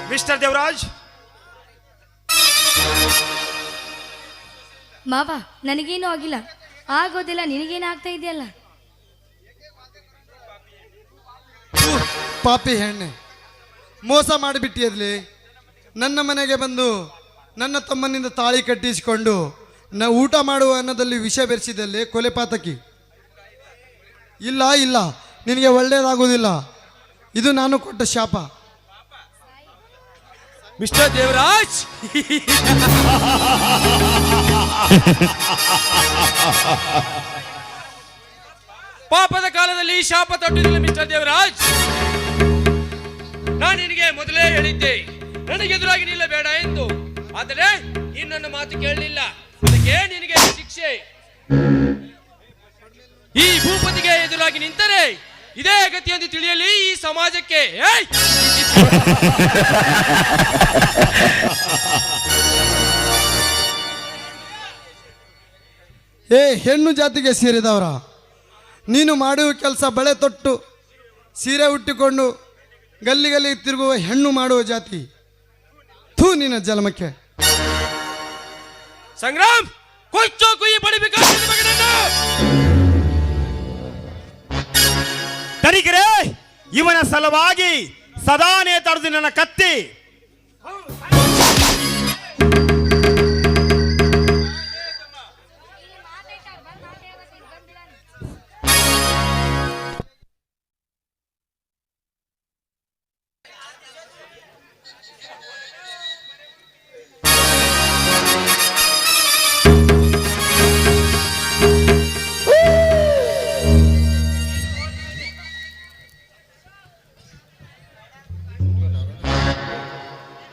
ಮಿಸ್ಟರ್ ದೇವರಾಜ್, ಮಾವ, ನನಗೇನು ಆಗಿಲ್ಲ. ಆಗೋದಿಲ್ಲ, ನಿನಗೇನಾಗ್ತಾ ಇದೆಯಲ್ಲ? ಪಾಪಿ ಹೆಣ್ಣೆ, ಮೋಸ ಮಾಡಿಬಿಟ್ಟಿಯದ್ಲಿ. ನನ್ನ ಮನೆಗೆ ಬಂದು ನನ್ನ ತಮ್ಮನಿಂದ ತಾಳಿ ಕಟ್ಟಿಸಿಕೊಂಡು ಊಟ ಮಾಡುವ ಅನ್ನದಲ್ಲಿ ವಿಷ ಬೆರೆಸಿದಲ್ಲಿ ಕೊಲೆ ಪಾತಕಿ. ಇಲ್ಲ, ನಿನಗೆ ಒಳ್ಳೆಯದಾಗುವುದಿಲ್ಲ. ಇದು ನಾನು ಕೊಟ್ಟ ಶಾಪ. ಮಿಸ್ಟರ್ ದೇವರಾಜ್, ಪಾಪದ ಕಾಲದಲ್ಲಿ ಶಾಪ ತೊಟ್ಟಿದ್ದಿಲ್ಲ ಮಿಸ್ಟರ್ ದೇವರಾಜ್. ನಾನು ನಿನಗೆ ಮೊದಲೇ ಹೇಳಿದ್ದೆ ನನಗೆದುರಾಗಿ ನಿಲ್ಲಬೇಡ ಎಂದು. ಆದರೆ ಇನ್ನೊಂದು ಮಾತು ಕೇಳಲಿಲ್ಲ, ಅದಕ್ಕೆ ನಿನಗೆ ಶಿಕ್ಷೆ. ಈ ಭೂಪತಿಗೆ ಎದುರಾಗಿ ನಿಂತರೆ ಇದೇ ಗತಿ ಎಂದು ತಿಳಿಯಲಿ ಈ ಸಮಾಜಕ್ಕೆ. ಹೆಣ್ಣು ಜಾತಿಗೆ ಸೇರಿದವರ ನೀನು ಮಾಡುವ ಕೆಲಸ ಬಳೆ ತೊಟ್ಟು ಸೀರೆ ಉಟ್ಟಿಕೊಂಡು ಗಲ್ಲಿ ತಿರುಗುವ ಹೆಣ್ಣು ಮಾಡುವ ಜಾತಿ. ಥೂ ನಿನ್ನ ಜನ್ಮಕ್ಕೆ. ಸಂಗ್ರಾಮ್, ಕೊಚ್ಚೋ ಕುಯ್ಯಿ ಬಡಿಬೇಕಾದ ಇವನ ಸಲುವಾಗಿ ಸದಾನೇ ತಡೆದು ನನ್ನ ಕತ್ತಿ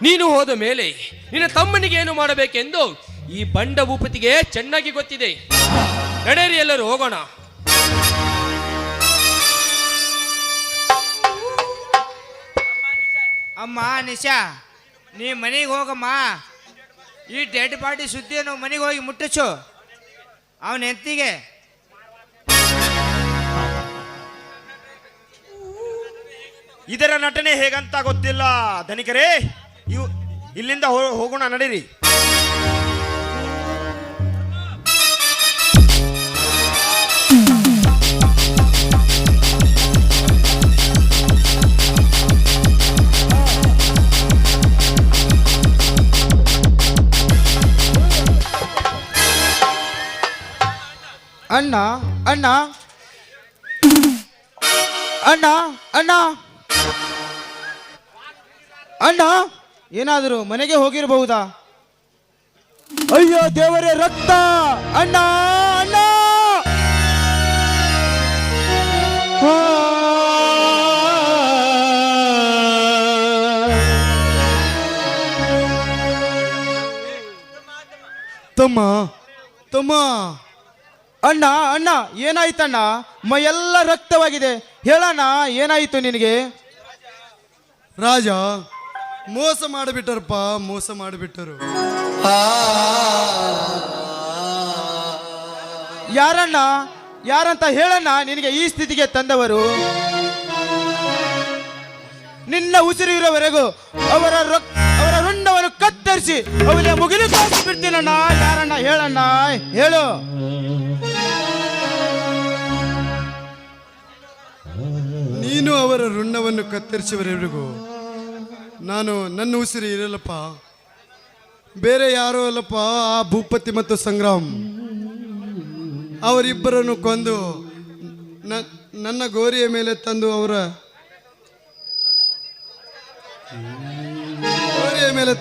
ನೀನು ಹೋದ ಮೇಲೆ ನಿನ್ನ ತಮ್ಮನಿಗೆ ಏನು ಮಾಡಬೇಕೆಂದು ಈ ಬಂಡ ಭೂಪತಿಗೆ ಚೆನ್ನಾಗಿ ಗೊತ್ತಿದೆ. ನಡೆಯಿರಿ, ಎಲ್ಲರೂ ಹೋಗೋಣ. ಅಮ್ಮ ನಿಶಾ, ನೀ ಮನೆಗೆ ಹೋಗಮ್ಮ. ಈ ಡೆಡ್ ಬಾಡಿ ಸುದ್ದಿಯನ್ನು ಮನೆಗೆ ಹೋಗಿ ಮುಟ್ಟಿಸು ಅವನ ಹೆಂಡತಿಗೆ. ಇದರ ನಟನೆ ಹೇಗಂತ ಗೊತ್ತಿಲ್ಲ ಧನಿಕರೇ. ಇಲ್ಲಿಂದ ಹೋಗೋಣ, ನಡೀರಿ. ಅಣ್ಣ ಅಣ್ಣ ಅಣ್ಣ ಅಣ್ಣ ಅಣ್ಣ, ಏನಾದರೂ ಮನೆಗೆ ಹೋಗಿರಬಹುದಾ? ಅಯ್ಯೋ ದೇವರೇ, ರಕ್ತ! ಅಣ್ಣ ಅಣ್ಣ! ತಮ್ಮ ತಮ್ಮ, ಅಣ್ಣ ಅಣ್ಣ, ಏನಾಯ್ತಣ್ಣ? ಮೈಯೆಲ್ಲ ರಕ್ತವಾಗಿದೆ. ಹೇಳಣ್ಣ, ಏನಾಯಿತು ನಿನಗೆ? ರಾಜ, ಮೋಸ ಮಾಡಿಬಿಟ್ಟರಪ್ಪ, ಮೋಸ ಮಾಡಿಬಿಟ್ಟರು. ಯಾರಣ್ಣ? ಯಾರಂತ ಹೇಳಣ್ಣ, ನಿನಗೆ ಈ ಸ್ಥಿತಿಗೆ ತಂದವರು? ನಿನ್ನ ಉಸಿರು ಇರೋವರೆಗೂ ಅವರ ರುಂಡವನ್ನು ಕತ್ತರಿಸಿ ಅವರಿಗೆ ಮುಗಿಲು ಕಾಸಿ ಬಿಡ್ತೀನಣ್ಣ. ಯಾರಣ್ಣ? ಹೇಳಣ್ಣ, ಹೇಳು. ನೀನು ಅವರ ರುಂಡವನ್ನು ಕತ್ತರಿಸುವವರೆಗೂ ನಾನು ನನ್ನ ಉಸಿರು ಇರಲ್ಲಪ್ಪ. ಬೇರೆ ಯಾರೋ ಅಲ್ಲಪ್ಪ, ಆ ಭೂಪತಿ ಮತ್ತು ಸಂಗ್ರಾಮ್ ಅವರಿಬ್ಬರನ್ನು ಕೊಂದು ನನ್ನ ಗೋರಿಯ ಮೇಲೆ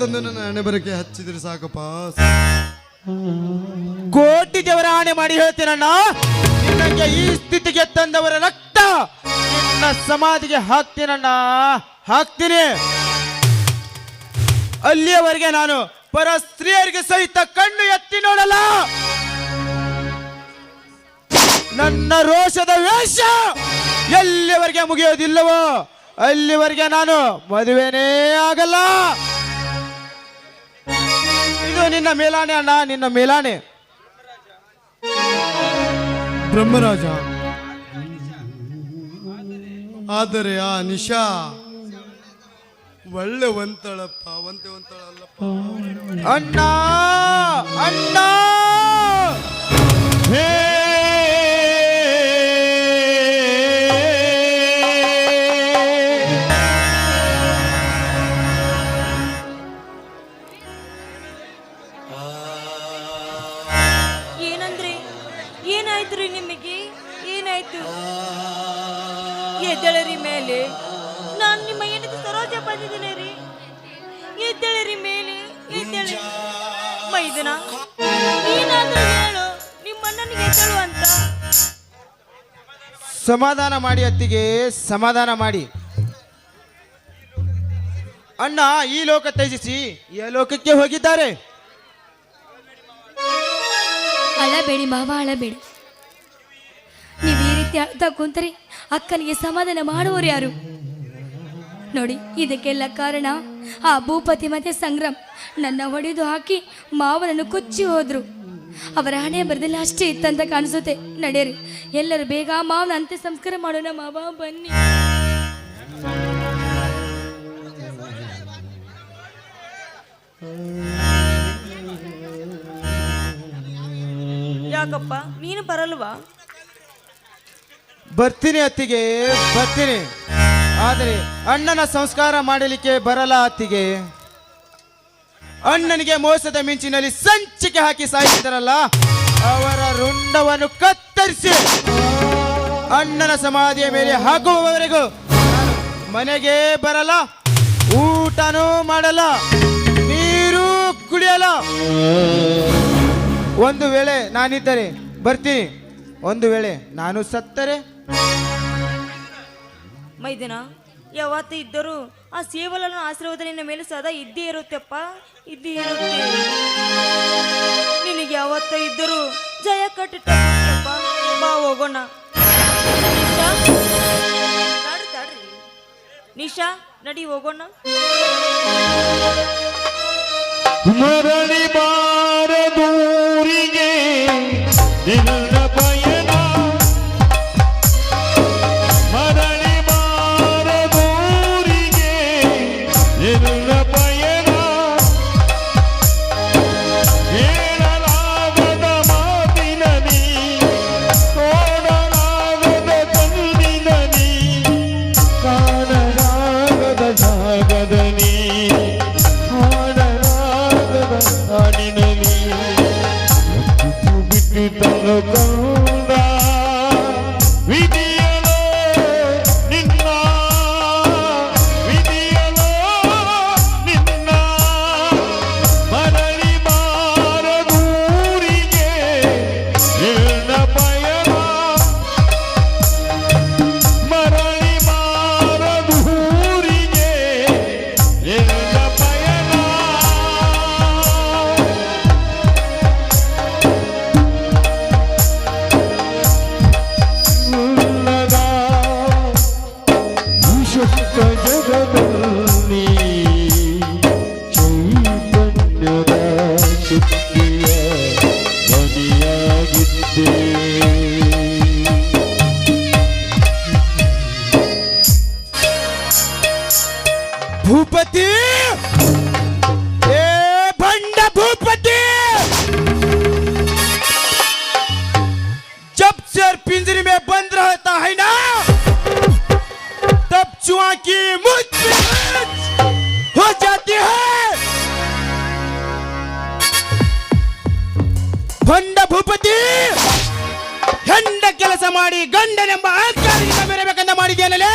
ತಂದು ನನ್ನ ಹಣೆಬರಕೆ ಹಚ್ಚಿದ್ರೆ ಸಾಕಪ್ಪ. ಕೋಟಿ ದೇವರ ಆಣೆ ಮಾಡಿ ಹೇಳ್ತೀನಣ್ಣ, ನಿನ್ನಗೆ ಈ ಸ್ಥಿತಿಗೆ ತಂದವರ ರಕ್ತ ನಿನ್ನ ಸಮಾಧಿಗೆ ಹಾಕ್ತೀನಣ್ಣ, ಹಾಕ್ತೀನಿ. ಅಲ್ಲಿಯವರೆಗೆ ನಾನು ಪರ ಸ್ತ್ರೀಯರಿಗೆ ಸಹಿತ ಕಣ್ಣು ಎತ್ತಿ ನೋಡಲ್ಲ. ನನ್ನ ರೋಷದ ವೇಷ ಎಲ್ಲಿವರೆಗೆ ಮುಗಿಯೋದಿಲ್ಲವೋ ಅಲ್ಲಿವರೆಗೆ ನಾನು ಮದುವೆನೇ ಆಗಲ್ಲ. ಇದು ನಿನ್ನ ಮೇಲಾಣೆ ಅಣ್ಣ, ನಿನ್ನ ಮೇಲಾಣೆ. ಬ್ರಹ್ಮರಾಜ, ಆದರೆ ಆ ನಿಶಾ ಒಳ್ಳೆ ಒಂತಳಪ್ಪ, ಒಂತಳಲ್ಲಪ್ಪ. ಅಣ್ಣ ಅಣ್ಣ, ಏನಂದ್ರೆ ಏನಾಯ್ತು ನಿಮಗೆ? ಏನಾಯ್ತು? ಎದ್ದಳರಿ ಮೇಲೆ. ನಾನು ನಿಮ್ಮ ಹೆಂಡತಿ ಸರೋಜ ಬಂದಿದ್ದೇನೆ ರೀ. ಎದ್ದಳರಿ ಮೇಲೆ, ಎದ್ದಳಿ. ಮೈದನ, ನೀನಾದ್ರೂ ಹೇಳು ನಿಮ್ಮ ಅಣ್ಣನಿಗೆ ಎದ್ದಳು ಅಂತ. ಸಮಾಧಾನ ಮಾಡಿ ಅತ್ತಿಗೆ, ಸಮಾಧಾನ ಮಾಡಿ. ಅಣ್ಣ ಈ ಲೋಕ ತ್ಯಜಿಸಿ ಈ ಲೋಕಕ್ಕೆ ಹೋಗಿದ್ದಾರೆ. ಅಳಬೇಡಿ ಮಾವ, ಅಳಬೇಡಿ. ನೀವು ಈ ರೀತಿ ಅಳ್ತಾ ಕುಂತರೆ ಅಕ್ಕನಿಗೆ ಸಮಾಧಾನ ಮಾಡುವವರು ಯಾರು? ನೋಡಿ, ಇದಕ್ಕೆಲ್ಲ ಕಾರಣ ಆ ಭೂಪತಿ ಮತ್ತೆ ಸಂಗ್ರಾಮ್ ನನ್ನ ಹೊಡೆದು ಹಾಕಿ ಮಾವನನ್ನು ಕೊಚ್ಚಿ ಹೋದ್ರು. ಅವರ ಹಣೆ ಬರದಲ್ಲಿ ಅಷ್ಟೇ ಇತ್ತಂತ ಕಾಣಿಸುತ್ತೆ. ನಡೆಯಿರಿ, ಎಲ್ಲರೂ ಬೇಗ ಮಾವನ ಅಂತ್ಯ ಸಂಸ್ಕಾರ ಮಾಡೋಣ. ಮಾವ ಬನ್ನಿ. ಯಾಕಪ್ಪ ನೀನು ಬರಲ್ವಾ? ಬರ್ತೀನಿ ಅತ್ತಿಗೆ, ಬರ್ತೀನಿ. ಆದರೆ ಅಣ್ಣನ ಸಂಸ್ಕಾರ ಮಾಡಲಿಕ್ಕೆ ಬರಲ್ಲ ಅತ್ತಿಗೆ. ಅಣ್ಣನಿಗೆ ಮೋಸದ ಮಿಂಚಿನಲ್ಲಿ ಸಂಚಿಕೆ ಹಾಕಿ ಸಾಯಿಸಿದರಲ್ಲ, ಅವರ ರುಂಡವನ್ನು ಕತ್ತರಿಸಿ ಅಣ್ಣನ ಸಮಾಧಿಯ ಮೇಲೆ ಹಾಕುವವರೆಗೂ ಮನೆಗೆ ಬರಲ್ಲ, ಊಟನೂ ಮಾಡಲ್ಲ, ನೀರು ಕುಡಿಯಲ್ಲ. ಒಂದು ವೇಳೆ ನಾನಿದ್ದರೆ ಬರ್ತೀನಿ, ಒಂದು ವೇಳೆ ನಾನು ಸತ್ತರೆ? ಮೈದನ, ಯಾವತ್ತು ಇದ್ದರೂ ಆ ಸೇವಲನ ಆಶೀರ್ವಾದ ನಿನ್ನ ಮೇಲೆ ಸದಾ ಇದ್ದೇ ಇರುತ್ತೆಪ್ಪ, ಇದ್ದೇ ಇರುತ್ತೆ. ನಿನಗೆ ಯಾವತ್ತ ಇದ್ದರೂ ಜಯ ಕಟ್ಟಿಟ್ಟಪ್ಪ. ಬಾ ಹೋಗೋಣ. ತಡ್ರಿ ನಿಶಾ, ನಡಿ ಹೋಗೋಣ. ಮರಳಿ ಬಾರದೂರಿಗೆ ನಿನ್ನ ಪಯಣ, ಮರಳಿ ಬಾರದೂರಿಗೆ ನಿನ್ನ ಪಯಣ, ಹೇಳಲಾಗದ ಮಾತಿನ ನೀ, ನೋಡಲಾಗದ ಕಣ್ಣಿನ ನೀ, ಕಾಣಲಾಗದ ಸಾಗದ ನೀ, ಹಾಡಿನಲಿ ಬಿಟ್ಟು ತನ್ನ ಕಂದ ವಿಧಿಯಲೋ ನಿನ್ನ, ವಿಧಿಯಲೋ ನಿನ್ನ, ಮರಳಿ ಬಾರದೂರಿಗೆ ನಿನ್ನ ಪಯಣ, ಮರಳಿ ಬಾರದೂರಿಗೆ ನಿನ್ನ ಪಯಣ. ಜಗದಲ್ಲಿ ಚೈತನ್ಯದ ಶಕ್ತಿಯ ಧ್ವನಿಯಾಗಿದ್ದೆ. ಭೂಪತಿ, ಏ ಭಂಡ ಭೂಪತಿ, जब शेर पिंजरे में बंद रहता है ना, तब चुहा की मुझ पे हो जाती है. ಭಂಡ ಭೂಪತಿ, ಹೆಂಡ ಕೆಲಸ ಮಾಡಿ ಗಂಡನೆಂಬ ಅಹಂಕಾರದಿಂದ ಮೆರಬೇಕಂತ ಮಾಡಿದ್ದೇನಲೇ.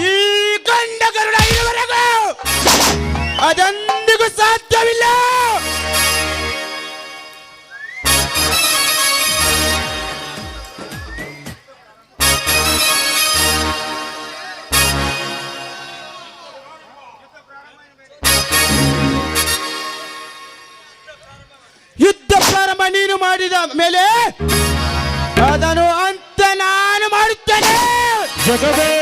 ಈ ಗಂಡ ಗರುಡ ಇರುವರೆಗೂ ಅದೆಂದಿಗೂ ಸಾಧ್ಯವಿಲ್ಲ. ಯುದ್ಧ ಪ್ರಾರಂಭ ನೀನು ಮಾಡಿದ ಮೇಲೆ ಅದನ್ನು ಅಂತ ನಾನು ಮಾಡುತ್ತೇನೆ. ಜಗವೇ